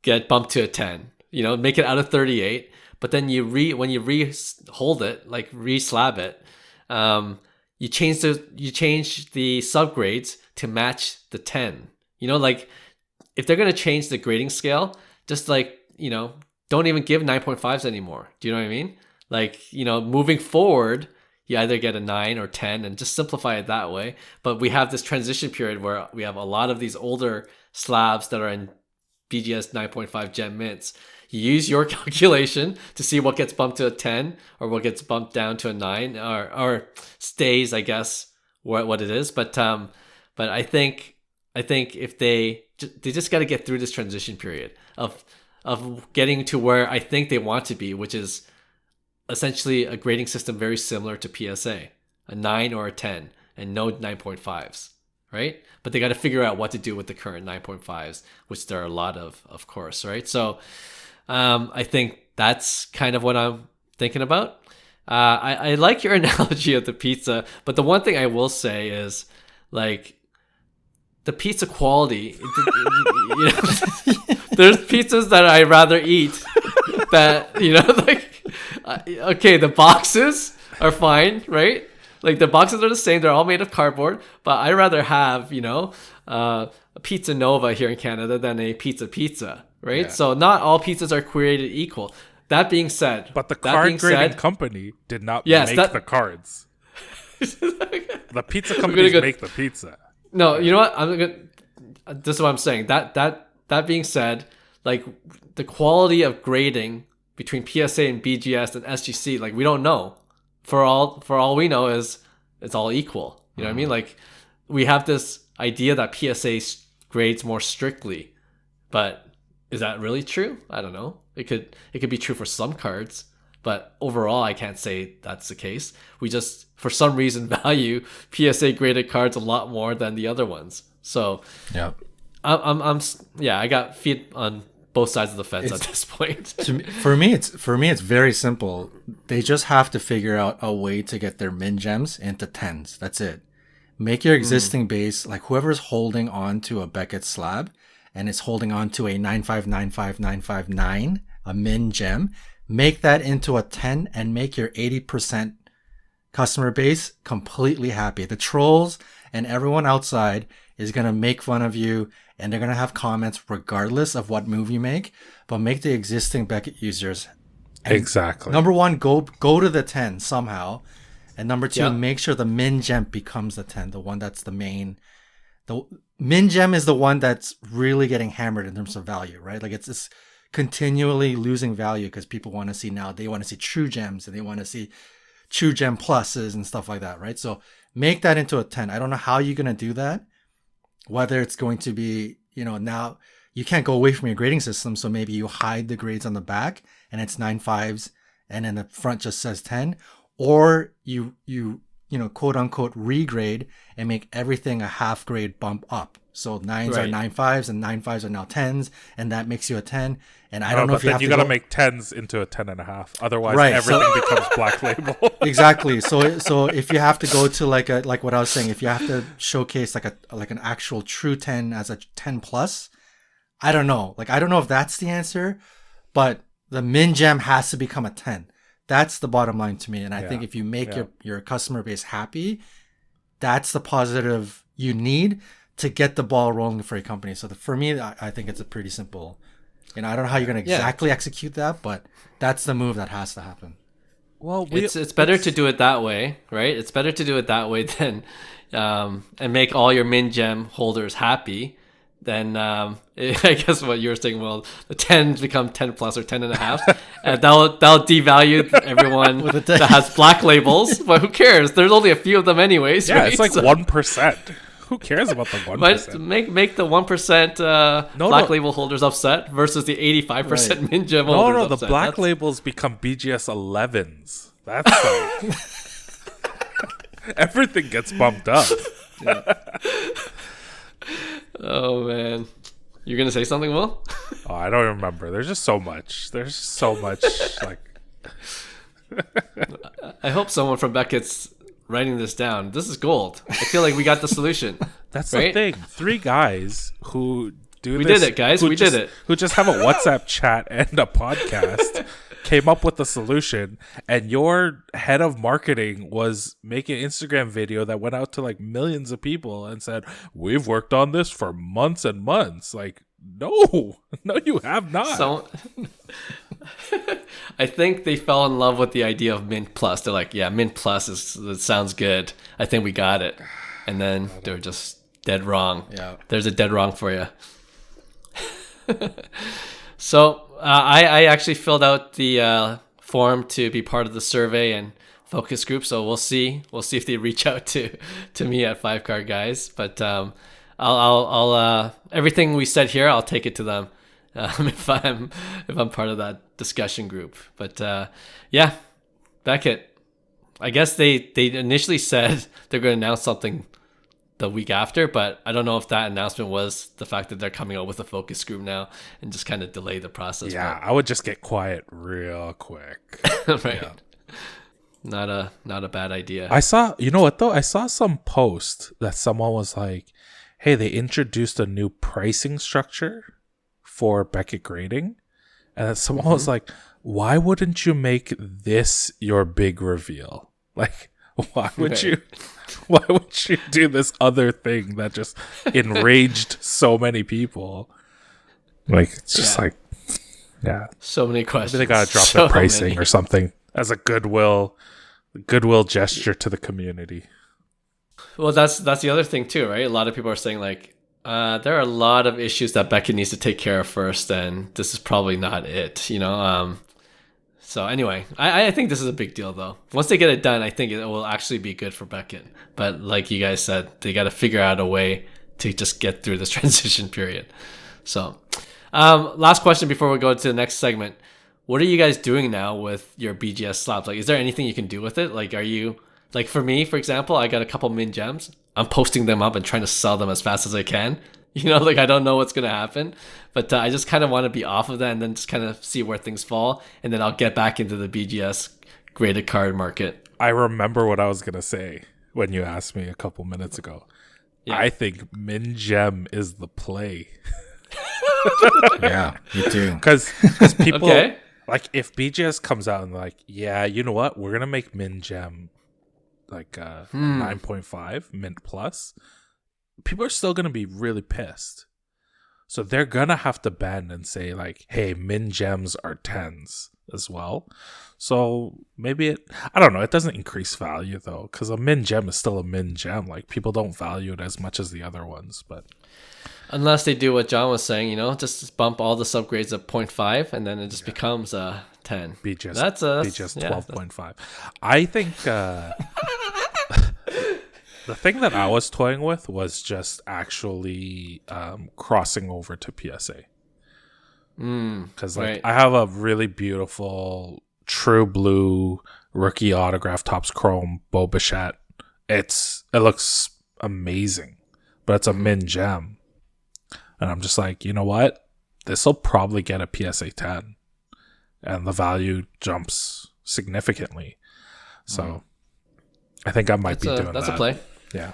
get bumped to a 10, make it out of 38. But then when you re-hold it, like re-slab it, you change the subgrades to match the 10. Like if they're going to change the grading scale, just like, don't even give 9.5s anymore. Do you know what I mean? Like, moving forward, you either get a 9 or 10 and just simplify it that way. But we have this transition period where we have a lot of these older slabs that are in BGS 9.5 gem mints. You use your calculation to see what gets bumped to a 10 or what gets bumped down to a 9 or stays, I guess, what it is. But I think if they just got to get through this transition period of getting to where I think they want to be, which is essentially a grading system very similar to PSA, a 9 or a 10 and no 9.5s, right? But they got to figure out what to do with the current 9.5s, which there are a lot of course, right? So I think that's kind of what I'm thinking about. I like your analogy of the pizza, but the one thing I will say is, like, the pizza quality, there's pizzas that I'd rather eat that, okay, the boxes are fine, right? Like the boxes are the same. They're all made of cardboard, but I'd rather have, a Pizza Nova here in Canada than a pizza, right? Yeah. So not all pizzas are created equal. That being said,
but the card grading company did not make the cards. The pizza companies make the pizza.
No, you know what? This is what I'm saying. That being said, like the quality of grading between PSA and BGS and SGC, like we don't know. For all we know is it's all equal. You know what I mean? Like we have this idea that PSA grades more strictly, but is that really true? I don't know. It could be true for some cards, but overall I can't say that's the case. We just for some reason value PSA graded cards a lot more than the other ones. So
yeah,
I got feet on both sides of the fence at this point.
For me, it's very simple. They just have to figure out a way to get their min gems into 10s. That's it. Make your existing base, like whoever's holding on to a Beckett slab and is holding on to a 9595959, a min gem, make that into a 10 and make your 80% customer base completely happy. The trolls and everyone outside is going to make fun of you and they're going to have comments regardless of what move you make, but make the existing Beckett users.
Exactly.
Number one, go to the 10 somehow. And number two, make sure the min gem becomes the 10, the one that's the main. The min gem is the one that's really getting hammered in terms of value, right? Like it's continually losing value because people want to see now, they want to see true gems and they want to see true gem pluses and stuff like that, right? So make that into a 10. I don't know how you're going to do that. Whether it's going to be, now you can't go away from your grading system. So maybe you hide the grades on the back and it's 9.5s and then the front just says 10, or you quote unquote regrade and make everything a half grade bump up. So 9s are 9.5s and 9.5s are now 10s, and that makes you a 10. And I don't know if you got
to make 10s into a 10.5. Otherwise, everything becomes black label.
Exactly. So if you have to go to like what I was saying, if you have to showcase like an actual true 10 as a 10 plus, I don't know. Like I don't know if that's the answer, but the min gem has to become a 10. That's the bottom line to me. And I think if you make your customer base happy, that's the positive you need to get the ball rolling for a company. So for me, I think it's a pretty simple. I don't know how you're going to exactly execute that, but that's the move that has to happen.
Well, it's better to do it that way, right? It's better to do it that way than and make all your min gem holders happy then I guess what you were saying, well, the 10s become 10 plus or 10 and a half, and that'll devalue everyone that has black labels. But who cares? There's only a few of them anyways.
Yeah,
right?
it's like 1%. Who cares about the 1%?
But make the 1% black label holders upset versus the 85% min gem holders.
No, the
upset.
black labels become BGS 11s. That's like everything gets bumped up.
Yeah. Oh man, you're gonna say something, Will?
Oh, I don't remember. There's just so much. Like.
I hope someone from Beckett's writing this down. This is gold. I feel like we got the solution.
That's
right?
the thing. 3 guys who do
we
this.
Did it, guys. We did it.
Who just have a WhatsApp chat and a podcast came up with the solution, and your head of marketing was making an Instagram video that went out to like millions of people and said, "We've worked on this for months and months." Like, no, you have not.
So, I think they fell in love with the idea of Mint Plus. They're like, yeah, Mint Plus it sounds good. I think we got it. And then they're just dead wrong.
Yeah.
There's a dead wrong for you. So I actually filled out the form to be part of the survey and focus group. So we'll see if they reach out to me at 5 Card Guys. But I'll everything we said here, I'll take it to them if I'm part of that discussion group. But yeah, Beckett, I guess they initially said they're going to announce something the week after, but I don't know if that announcement was the fact that they're coming out with a focus group now and just kind of delay the process.
Yeah, I would just get quiet real quick.
Right. Yeah. Not a bad idea.
I saw, you know what though? I saw some post that someone was like, hey, they introduced a new pricing structure for Beckett grading. And then someone was like, why wouldn't you make this your big reveal? Like, why would you do this other thing that just enraged so many people? Like, it's just like, yeah.
So many questions.
Maybe they gotta drop the pricing or something as a goodwill gesture to the community.
Well, that's the other thing too, right? A lot of people are saying like, there are a lot of issues that Beckett needs to take care of first, and this is probably not it, you know? So anyway, I think this is a big deal though. Once they get it done, I think it will actually be good for Beckett. But like you guys said, they got to figure out a way to just get through this transition period. So last question before we go to the next segment. What are you guys doing now with your BGS slabs? Like, is there anything you can do with it? Like, are you, like for me, for example, I got a couple min gems. I'm posting them up and trying to sell them as fast as I can. You know, like I don't know what's going to happen, but I just kind of want to be off of that and then just kind of see where things fall. And then I'll get back into the BGS graded card market.
I remember what I was going to say when you asked me a couple minutes ago. Yeah. I think min gem is the play.
Yeah, me too.
Because people, like if BGS comes out and like, yeah, you know what? We're going to make min gem like 9.5 mint plus. People are still going to be really pissed. So they're going to have to bend and say like, hey, min gems are 10s as well. So maybe I don't know. It doesn't increase value though, because a min gem is still a min gem. Like people don't value it as much as the other ones, but
unless they do what John was saying, you know, just bump all the subgrades of 0.5 and then it just becomes a 10.
BGS,
that's
12.5. I think the thing that I was toying with was just actually crossing over to PSA. Because I have a really beautiful true blue rookie autograph Topps Chrome Boba. It looks amazing, but it's a min gem. And I'm just like, you know what? This will probably get a PSA 10. And the value jumps significantly. So I think I might be doing that.
That's a play.
Yeah.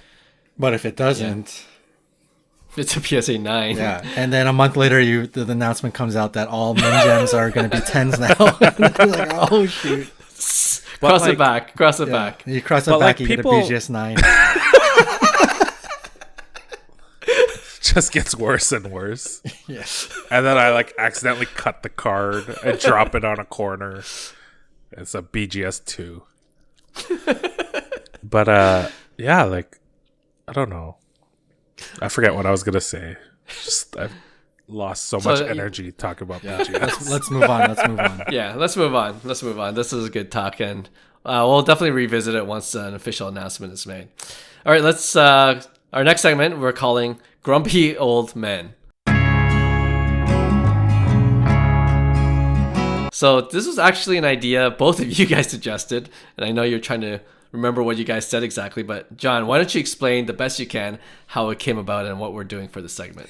But if it doesn't,
it's a PSA 9.
Yeah. And then a month later, the announcement comes out that all min gems are going to be 10s now. Like, oh, shoot.
Cross it back.
You cross it back, you get a BGS 9.
Just gets worse and worse.
Yes.
And then I accidentally cut the card and drop it on a corner. It's a BGS 2. But yeah, I don't know. I forget what I was gonna say. Just I've lost so
So,
much energy talking about BGS.
Let's move on. Let's move on.
Yeah, let's move on. Let's move on. This is a good talk, and we'll definitely revisit it once an official announcement is made. All right, let's. Our next segment we're calling "Grumpy Old Men." So this was actually an idea both of you guys suggested, and I know you're trying to remember what you guys said exactly. But John, why don't you explain the best you can how it came about and what we're doing for this segment?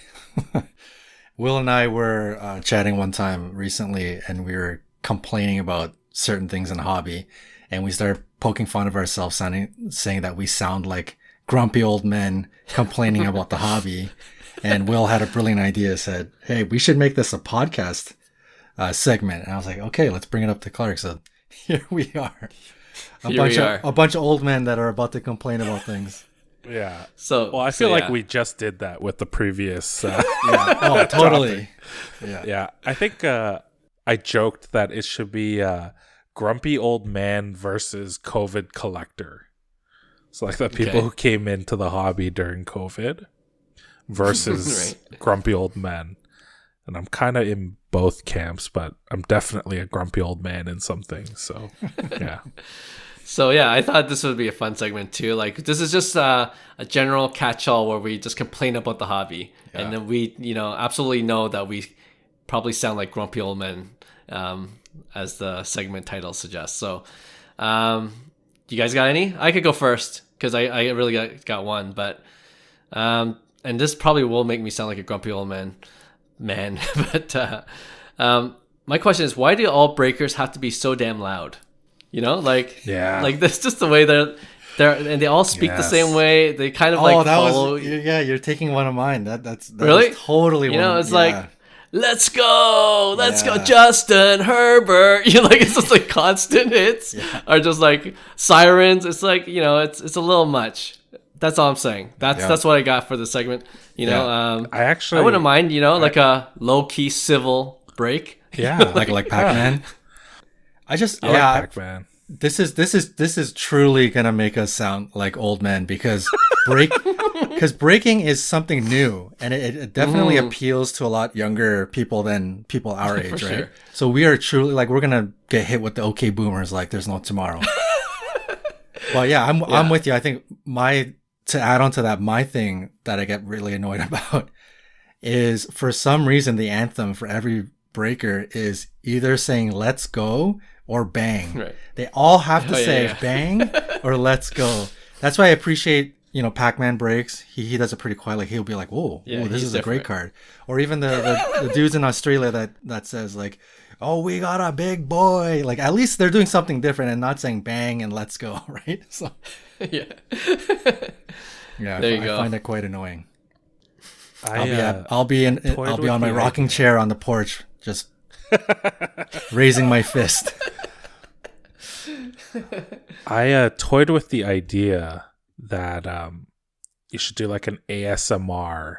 Will and I were chatting one time recently, and we were complaining about certain things in the hobby, and we started poking fun of ourselves, saying that we sound like grumpy old men complaining about the hobby. And Will had a brilliant idea, said, "Hey, we should make this a podcast segment." And I was like, "Okay, let's bring it up to Clark." So here we are, a bunch of old men that are about to complain about things.
Yeah.
So,
well, I feel like we just did that with the previous.
Yeah. Oh, totally.
Yeah. I think I joked that it should be grumpy old man versus COVID collector. So like the people who came into the hobby during COVID versus grumpy old men. And I'm kind of in both camps, but I'm definitely a grumpy old man in some things. So, yeah.
So yeah, I thought this would be a fun segment too. Like this is just a general catch-all where we just complain about the hobby, and then we, absolutely know that we probably sound like grumpy old men, as the segment title suggests. So, you guys got any? I could go first because I really got one, but and this probably will make me sound like a grumpy old man. But my question is, why do all breakers have to be so damn loud? Like that's just the way they're and they all speak the same way. They kind of follow.
You're taking one of mine. That's
really
totally one.
It's like, let's go, Justin Herbert. It's just like constant hits are just like sirens. It's like it's a little much. That's all I'm saying. That's what I got for the segment. I wouldn't mind like a low key civil break.
Yeah, like Pac-Man. I like
Pac-Man.
This is truly gonna make us sound like old men because breaking is something new, and it definitely appeals to a lot younger people than people our age, right? Sure. So we are truly we're gonna get hit with the okay boomers like there's no tomorrow. Well, I'm with you. I think to add on to that, my thing that I get really annoyed about is for some reason the anthem for every breaker is either saying "let's go" or "bang." Right. They all have to say "bang" or "let's go." That's why I appreciate Pac-Man breaks. He does it pretty quiet. Like he'll be like, "Whoa, this is a great card." Or even the dudes in Australia that says like, "Oh, we got a big boy." Like at least they're doing something different and not saying "bang" and "let's go," right? So
yeah,
there you go. I find it quite annoying. I'll be on my rocking chair on the porch, just raising my fist.
I toyed with the idea that you should do like an ASMR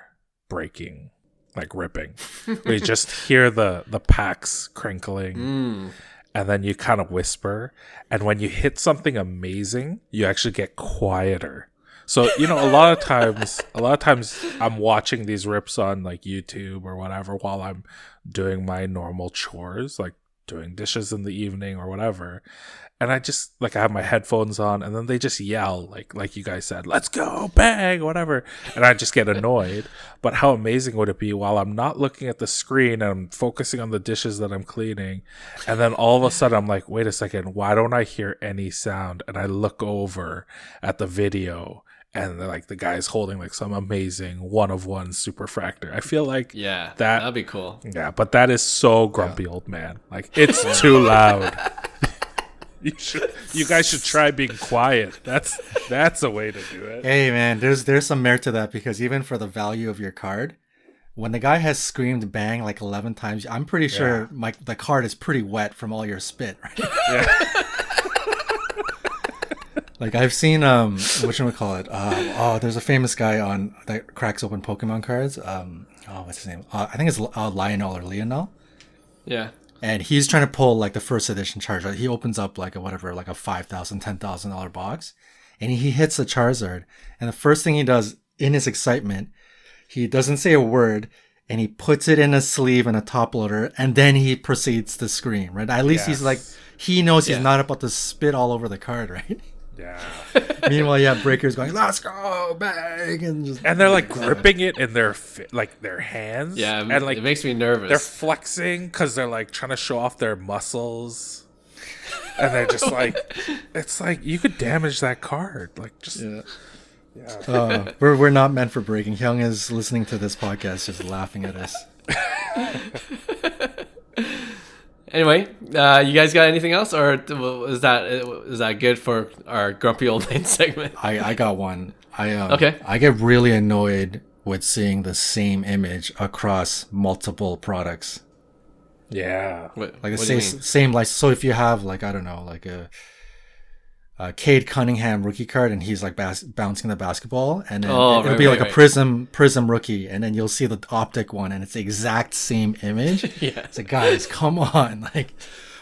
breaking, like ripping, where you just hear the packs crinkling, and then you kind of whisper, and when you hit something amazing, you actually get quieter. So, a lot of times I'm watching these rips on like YouTube or whatever while I'm doing my normal chores, like doing dishes in the evening or whatever. And I just I have my headphones on, and then they just yell like you guys said, "Let's go, bang," whatever. And I just get annoyed. But how amazing would it be while I'm not looking at the screen and I'm focusing on the dishes that I'm cleaning, and then all of a sudden I'm like, wait a second, why don't I hear any sound? And I look over at the video, and the guy's holding like some amazing 1-of-1 superfractor. I feel like
that'd be cool.
Yeah, but that is so grumpy old man. Like it's too loud. You guys should try being quiet. That's a way to do it.
Hey man, there's some merit to that because even for the value of your card, when the guy has screamed "bang" like 11 times, I'm pretty sure the card is pretty wet from all your spit, right? Yeah. Like I've seen whatchamacallit? There's a famous guy on that cracks open Pokemon cards. What's his name? I think it's Lionel or Leonel.
Yeah.
And he's trying to pull like the first edition Charizard. He opens up like a $5,000, $10,000 box, and he hits the Charizard. And the first thing he does in his excitement, He doesn't say a word, and he puts it in a sleeve and a top loader, and then he proceeds to scream, right? At least he's like, he knows he's not about to spit all over the card, right?
Yeah.
Meanwhile, you have breakers going, "Let's go, bang!"
And they're like gripping it in their their hands.
Yeah,
and like
it makes me nervous.
They're flexing because they're like trying to show off their muscles, and they're just like, it's like you could damage that card. Like just
we're not meant for breaking. Hyung is listening to this podcast, just laughing at us.
Anyway, you guys got anything else, or is that good for our grumpy old man segment?
I got one.
Okay.
I get really annoyed with seeing the same image across multiple products.
Yeah.
What
Like
do
the
you
same like, so if you have like, I don't know, like a Cade Cunningham rookie card, and he's like bouncing the basketball, and then it'll be like a prism rookie, and then you'll see the optic one, and it's the exact same image.
Yeah.
It's like, guys, come on, like,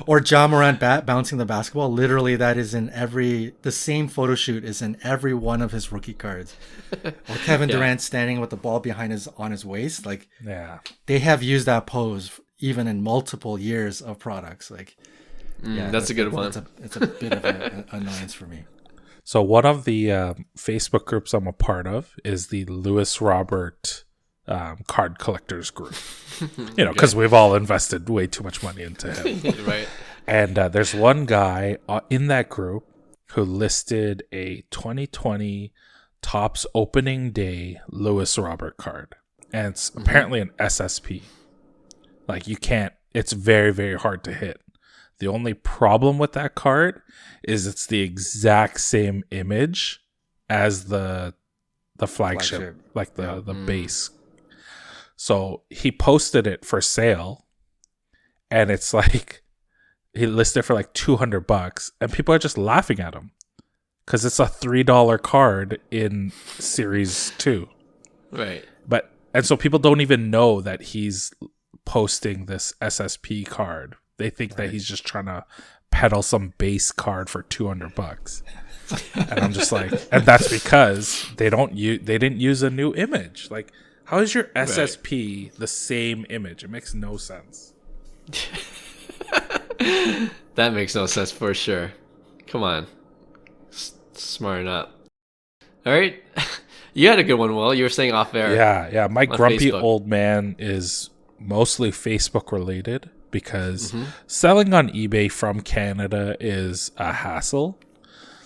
or Ja Morant bouncing the basketball. Literally, that is in the same photo shoot is in every one of his rookie cards. Or Kevin Durant standing with the ball on his waist, like, they have used that pose even in multiple years of products, like.
That's a good one.
It's a bit of an annoyance for me.
So one of the Facebook groups I'm a part of is the Lewis Robert card collectors group. You know, because we've all invested way too much money into him.
Right.
And there's one guy in that group who listed a 2020 Topps opening day Lewis Robert card. And it's apparently an SSP. Like it's very, very hard to hit. The only problem with that card is it's the exact same image as the flagship, like the base. So he posted it for sale, and it's like he listed for like $200, and people are just laughing at him because it's a $3 card in Series 2.
Right.
And so people don't even know that he's posting this SSP card. They think that he's just trying to peddle some base card for $200, and I'm just like, and that's because they didn't use a new image. Like, how is your SSP the same image? It makes no sense.
That makes no sense for sure. Come on, smarten up. All right, you had a good one, Will. You were saying off air.
Yeah. My grumpy
Facebook.
old man is mostly Facebook related. Because selling on eBay from Canada is a hassle.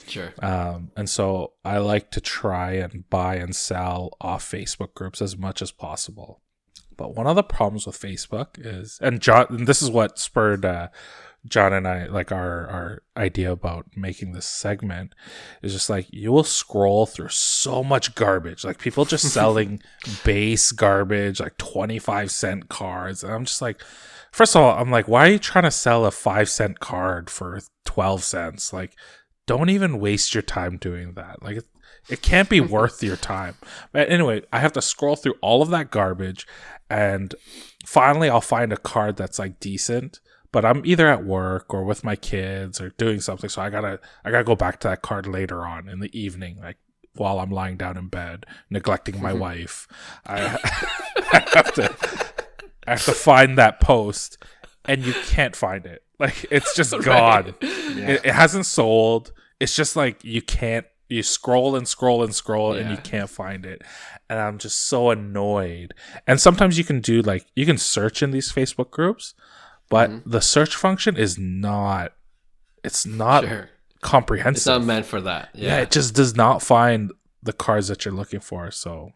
Sure.
And so I like to try and buy and sell off Facebook groups as much as possible. But one of the problems with Facebook is, and this is what spurred John and I, like our idea about making this segment, is just like you will scroll through so much garbage, like people just selling base garbage, like 25-cent cards. And I'm just like, first of all, I'm like, why are you trying to sell a 5-cent card for 12 cents? Like, don't even waste your time doing that. Like, it can't be worth your time. But anyway, I have to scroll through all of that garbage, and finally I'll find a card that's like decent, but I'm either at work or with my kids or doing something. So I gotta go back to that card later on in the evening, like while I'm lying down in bed, neglecting my wife. I have to find that post, and you can't find it. Like, it's just gone. It hasn't sold. It's just like you scroll and scroll and scroll, and you can't find it. And I'm just so annoyed. And sometimes you can search in these Facebook groups, but the search function is not comprehensive.
It's not meant for that.
Yeah, it just does not find the cards that you're looking for. So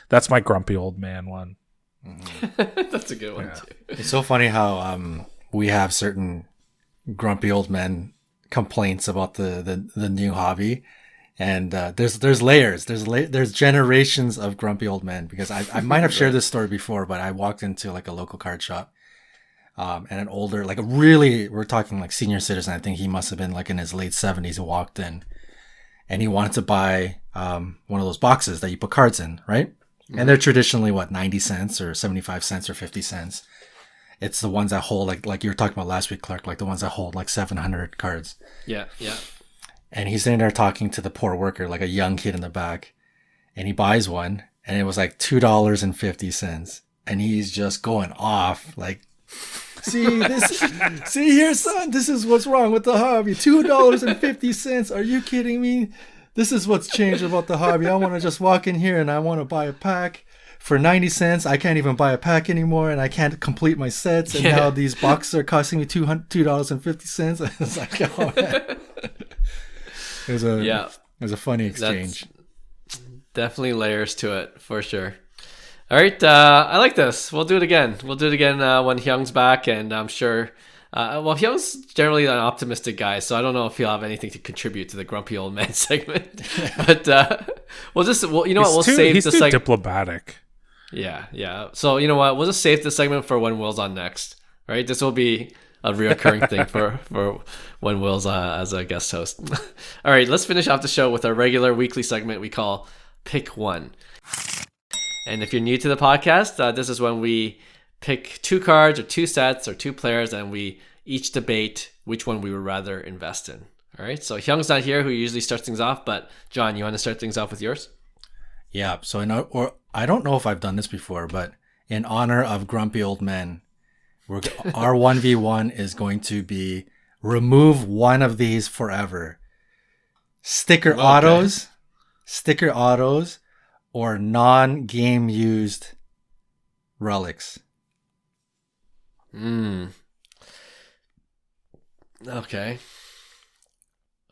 that's my grumpy old man one.
That's a good one too.
It's so funny how we have certain grumpy old men complaints about the new hobby, and there's layers. There's generations of grumpy old men, because I might have shared this story before, but I walked into like a local card shop, and an older, like we're talking like senior citizen. I think he must have been like in his late 70s. Who walked in, and he wanted to buy one of those boxes that you put cards in, right? And they're traditionally 90 cents or 75 cents or 50 cents. It's the ones that hold like you were talking about last week, Clark, like the ones that hold like 700 cards.
Yeah.
And he's sitting there talking to the poor worker, like a young kid in the back, and he buys one, and it was like $2.50, and he's just going off like, see here, son, this is what's wrong with the hobby. $2.50. Are you kidding me? This is what's changed about the hobby. I want to just walk in here and I want to buy a pack for 90 cents. I can't even buy a pack anymore, and I can't complete my sets. And now these boxes are costing me $2.50. It's like, oh man. It was a funny exchange.
That's definitely layers to it for sure. All right, I like this. We'll do it again. We'll do it again when Hyung's back, and I'm sure. Hyung's generally an optimistic guy, so I don't know if he'll have anything to contribute to the grumpy old man segment. But we'll save
he's
the
too
segment.
diplomatic.
Yeah. So you know what? We'll just save the segment for when Will's on next. Right? This will be a reoccurring thing for when Will's as a guest host. All right, let's finish off the show with our regular weekly segment we call Pick One. And if you're new to the podcast, this is when we pick 2 cards or 2 sets or 2 players, and we each debate which one we would rather invest in. All right. So Hyung's not here, who usually starts things off, but John, you want to start things off with yours?
Yeah. So I don't know if I've done this before, but in honor of grumpy old men, our 1v1 is going to be remove one of these forever. Sticker autos, or non-game used relics.
Okay.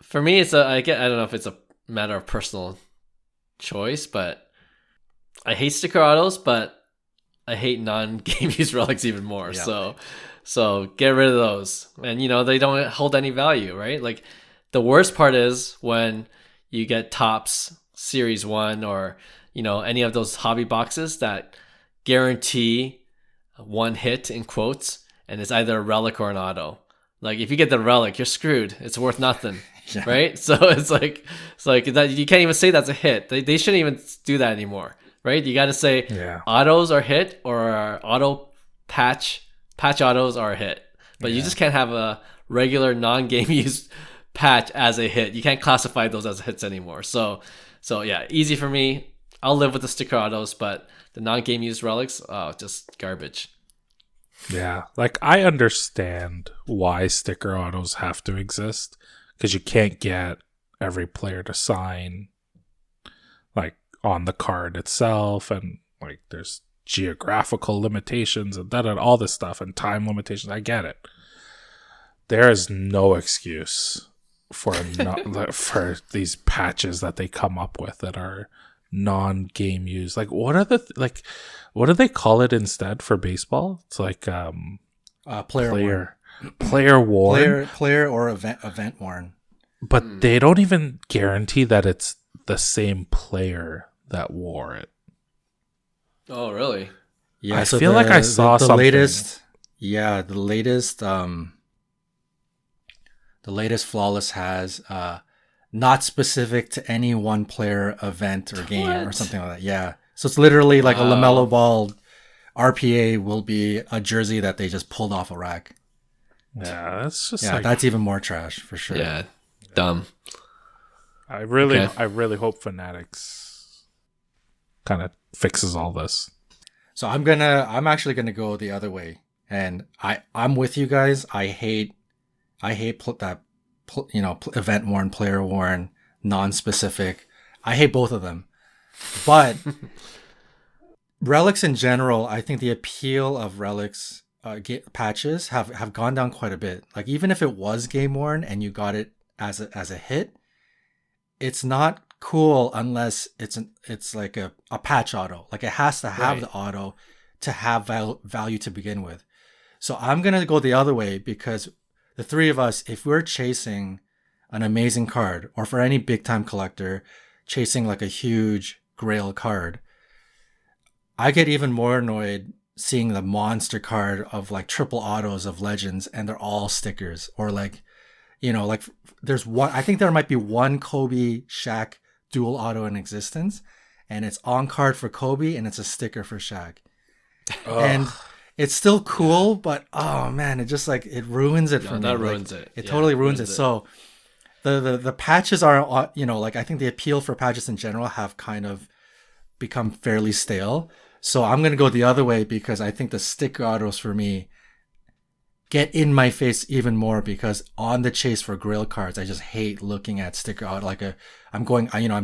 For me, I don't know if it's a matter of personal choice, but I hate sticker autos, but I hate non-game use relics even more. Yeah. So get rid of those. And they don't hold any value, right? Like the worst part is when you get Topps Series 1 or any of those hobby boxes that guarantee one hit in quotes, and it's either a relic or an auto. Like if you get the relic, you're screwed. It's worth nothing. Yeah. Right? So it's like that, you can't even say that's a hit. They shouldn't even do that anymore. Right? You got to say autos are hit or auto patch autos are a hit. But you just can't have a regular non-game use patch as a hit. You can't classify those as hits anymore. So yeah, easy for me. I'll live with the sticker autos, but the non-game use relics, just garbage.
Yeah, like I understand why sticker autos have to exist, because you can't get every player to sign like on the card itself, and like there's geographical limitations and all this stuff and time limitations. I get it. There is no excuse for for these patches that they come up with that are non-game use. Like what do they call it instead for baseball? It's like player worn,
player or event worn.
But they don't even guarantee that it's the same player that wore it.
Oh, really?
Yeah,
I feel like I saw
the
something.
The latest Flawless has not specific to any one player, event, or game or something like that. Yeah. So it's literally like a LaMelo Ball RPA will be a jersey that they just pulled off a rack.
Yeah, that's just
that's even more trash for sure.
Yeah, dumb.
I really hope Fanatics kind of fixes all this.
So I'm actually gonna go the other way, and I'm with you guys. I hate that. Event worn, player worn, non-specific. I hate both of them. But relics in general, I think the appeal of relics patches have gone down quite a bit. Like even if it was game worn and you got it as a hit, it's not cool unless it's like a patch auto. Like it has to have the auto to have value to begin with. So I'm gonna go the other way, because the three of us, if we're chasing an amazing card, or for any big time collector chasing like a huge grail card, I get even more annoyed seeing the monster card of like triple autos of legends and they're all stickers, or like there's one, I think there might be one Kobe Shaq dual auto in existence, and it's on card for Kobe and it's a sticker for Shaq. And it's still cool, but oh man, it just like it ruins it for me.
That ruins it.
It totally ruins it. So the patches are, I think the appeal for patches in general have kind of become fairly stale. So I'm going to go the other way because I think the sticker autos for me get in my face even more because on the chase for grail cards, I just hate looking at sticker auto. I'm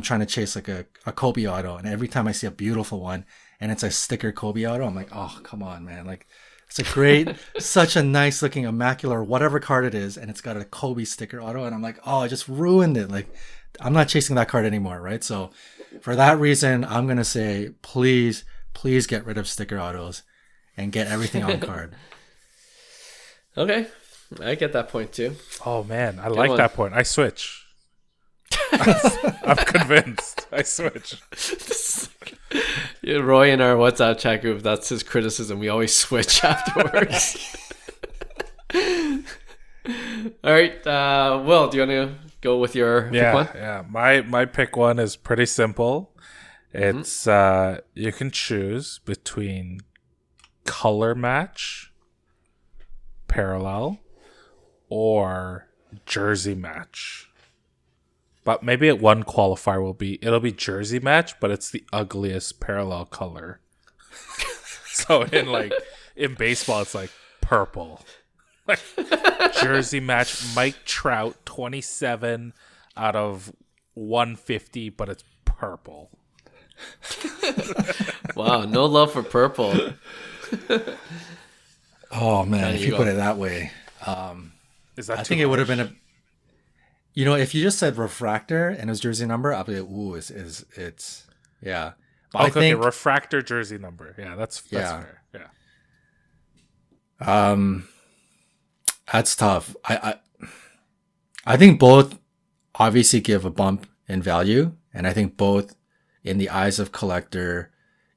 trying to chase like a Kobe auto, and every time I see a beautiful one and it's a sticker Kobe auto, I'm like, oh, come on, man. Like, it's a great, such a nice looking immaculate, whatever card it is, and it's got a Kobe sticker auto, and I'm like, oh, I just ruined it. Like, I'm not chasing that card anymore, right? So for that reason, I'm going to say, please get rid of sticker autos and get everything on card.
Okay, I get that point too.
Oh man, I like that point. I switch. I'm convinced. I switch.
Yeah, Roy in our WhatsApp chat group, that's his criticism. We always switch afterwards. All right, Will, do you want to go with your pick one?
Yeah. My pick one is pretty simple. It's you can choose between color match, parallel, or jersey match. But maybe one qualifier it'll be jersey match, but it's the ugliest parallel color. So in baseball, it's like purple. Like jersey match Mike Trout 27 out of 150, but it's purple.
Wow, no love for purple.
Oh man, if you put it that way,
Is that
I think it would have been if you just said refractor and his jersey number, I'll be like, ooh, it's yeah. But I think
refractor jersey number. Yeah, that's fair. Yeah.
That's tough. I think both obviously give a bump in value, and I think both in the eyes of collector,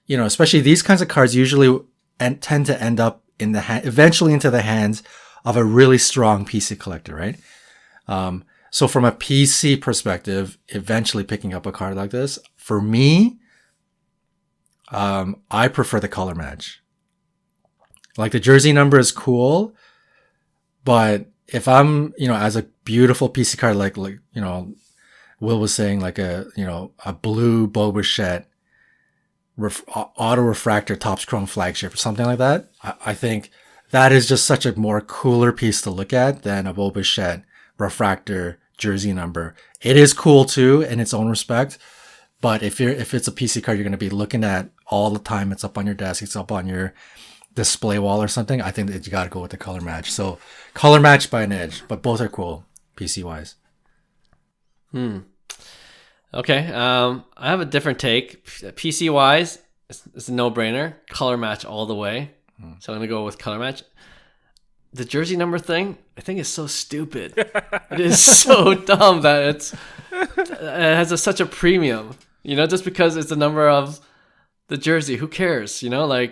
especially these kinds of cards usually tend to end up in the eventually into the hands of a really strong PC collector, right? So from a PC perspective, eventually picking up a card like this, for me, I prefer the color match. Like the jersey number is cool, but if I'm, as a beautiful PC card, like Will was saying, like a blue Boba auto refractor Topps Chrome flagship or something like that, I think that is just such a more cooler piece to look at than a Boba refractor jersey number. It is cool too in its own respect, but if it's a PC card you're going to be looking at all the time, it's up on your desk, it's up on your display wall or something, I think that you got to go with the color match. So color match by an edge, but both are cool PC wise.
Okay, I have a different take. PC wise, it's a no-brainer. Color match all the way. So I'm going to go with color match. The jersey number thing, I think is so stupid. It is so dumb that it has such a premium. Just because it's the number of the jersey, who cares? If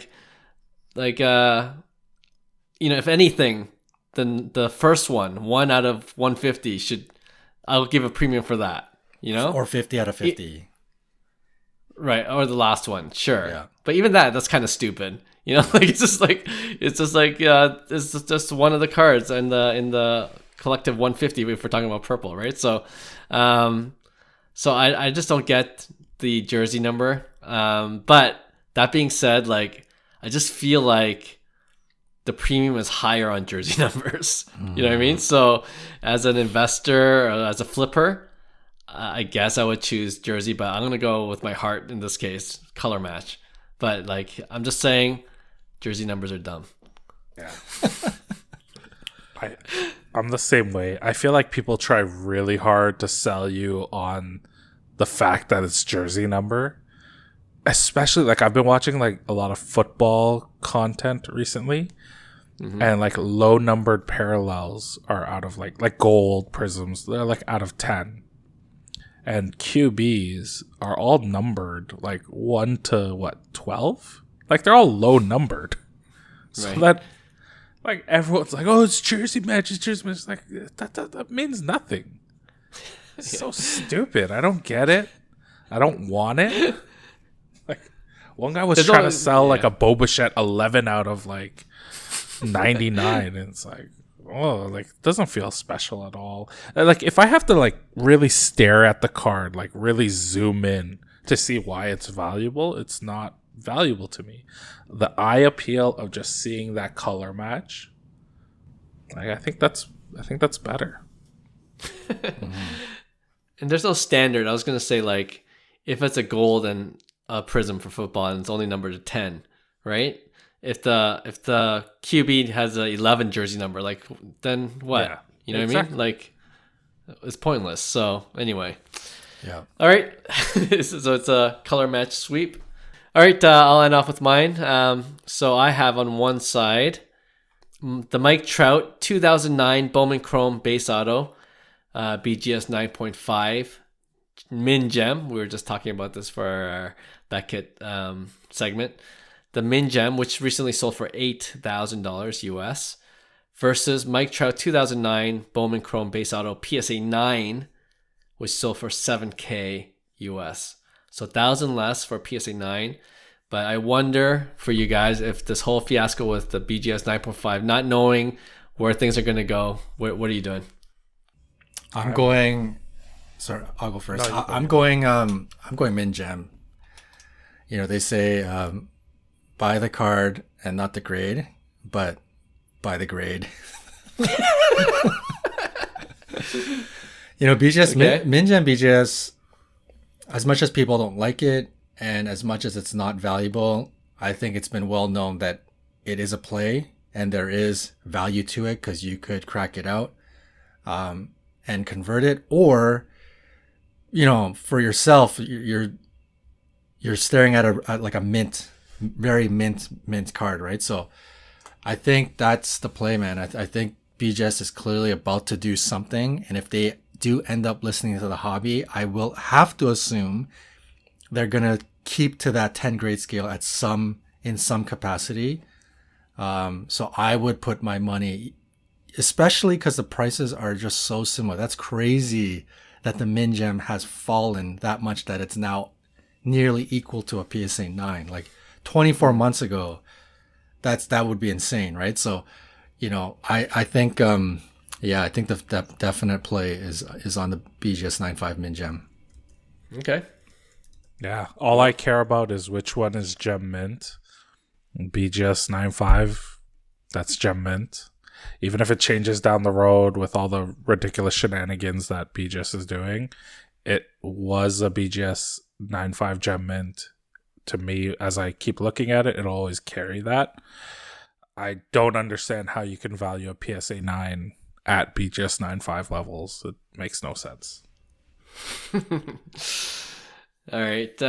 anything, then the first one out of 150 I'll give a premium for that.
Or 50 out of 50.
Right, or the last one, sure.
Yeah.
But even that's kind of stupid. It's just one of the cards in the collective 150 if we're talking about purple, right? So I just don't get the jersey number. But that being said, I just feel like the premium is higher on jersey numbers. You know what I mean? So as an investor or as a flipper, I guess I would choose jersey, but I'm going to go with my heart in this case, color match. But I'm just saying jersey numbers are dumb.
Yeah. I'm the same way. I feel like people try really hard to sell you on the fact that it's jersey number. Especially I've been watching a lot of football content recently. And low numbered parallels are out of like gold prisms, they're out of 10. And QBs are all numbered 1 to 12? They're all low numbered. So that everyone's oh, it's jersey match, it's jersey match. That means nothing. It's so stupid. I don't get it. I don't want it. One guy was trying to sell a Boba 11 out of 99, and it's it doesn't feel special at all. If I have to really stare at the card, really zoom in to see why it's valuable, it's not valuable to me. The eye appeal of just seeing that color match, like, I think that's better.
And there's no standard. I was gonna say, like, if it's a gold and a prism for football and it's only numbered to 10, right? If the QB has a 11 jersey number, like, then what?
Yeah,
you know what I mean? Like, it's pointless. So anyway,
Yeah.
all right. So it's a color match sweep. All right, I'll end off with mine. So I have on one side the Mike Trout 2009 Bowman Chrome base auto, BGS 9.5 Min Gem. We were just talking about this for our Beckett segment. The Min Gem, which recently sold for $8,000 US, versus Mike Trout 2009 Bowman Chrome base auto PSA 9, which sold for $7K US. So 1,000 less for PSA 9. But I wonder for you guys if this whole fiasco with the BGS 9.5, not knowing where things are going to go, what are you doing?
I'm going. Sorry, I'll go first.
No,
I'm going Min Gem. You know, they say buy the card and not the grade, but buy the grade. You know, BGS
Okay.
Min Gem BGS. As much as people don't like it, and as much as it's not valuable, I think it's been well known that it is a play and there is value to it because you could crack it out and convert it, or, you know, for yourself, you're staring at a mint, very mint card, right? So I think that's the play, man. I think BGS is clearly about to do something, and if they do end up listening to the hobby, I will have to assume they're gonna keep to that 10 grade scale in some capacity. So I would put my money, especially because the prices are just so similar. That's crazy that the Min Gem has fallen that much that it's now nearly equal to a PSA 9. Like 24 months ago, that would be insane, right? So, you know, I think I think the definite play is on the BGS 9.5 Min Gem.
Okay.
Yeah, all I care about is which one is Gem Mint. BGS 9.5, that's Gem Mint. Even if it changes down the road with all the ridiculous shenanigans that BGS is doing, it was a BGS 9.5 Gem Mint. To me, as I keep looking at it, it'll always carry that. I don't understand how you can value a PSA 9 at BGS 9.5 levels. It makes no sense.
All right.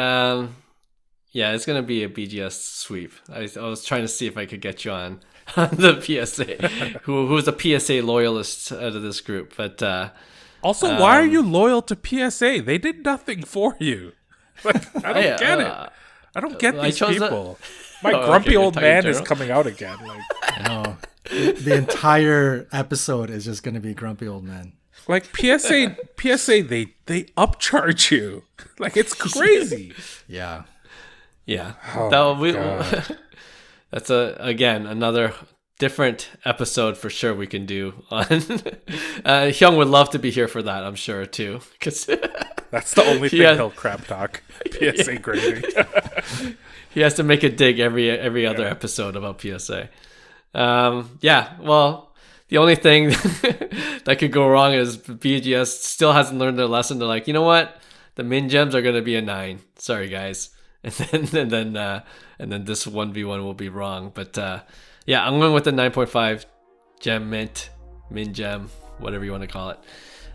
Yeah, it's going to be a BGS sweep. I was trying to see if I could get you on the PSA, who's a PSA loyalist out of this group. But
also, why are you loyal to PSA? They did nothing for you. Like, I don't get it. I don't get these people. My grumpy old man is coming out again. Like,
I know. The entire episode is just going to be grumpy old man.
Like PSA, they upcharge you. Like, it's crazy.
Yeah.
Yeah.
Oh,
That's another different episode for sure we can do on. Hyung would love to be here for that, I'm sure too, because
that's the only thing he'll crap talk. PSA grading.
He has to make a dig every other episode about PSA. Well, the only thing that could go wrong is BGS still hasn't learned their lesson. They're like, you know what? The Min Gems are going to be a 9. Sorry, guys. And then this 1v1 will be wrong. But I'm going with the 9.5 Gem Mint, Min Gem, whatever you want to call it.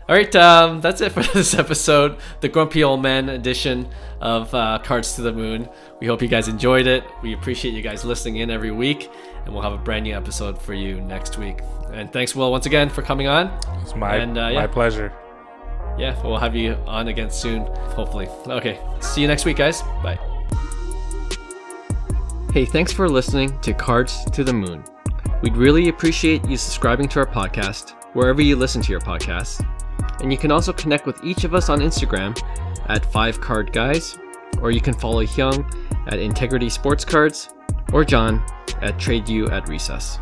All right, that's it for this episode, the Grumpy Old Man edition of Cards to the Moon. We hope you guys enjoyed it. We appreciate you guys listening in every week, and we'll have a brand new episode for you next week. And thanks, Will, once again for coming on.
It's my pleasure.
Yeah, we'll have you on again soon, hopefully. Okay, see you next week, guys. Bye. Hey, thanks for listening to Cards to the Moon. We'd really appreciate you subscribing to our podcast wherever you listen to your podcasts. And you can also connect with each of us on Instagram at 5cardguys, or you can follow Hyung at Integrity Sports Cards, or John at TradeU at Recess.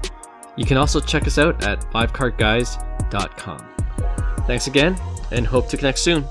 You can also check us out at 5cardguys.com. Thanks again, and hope to connect soon.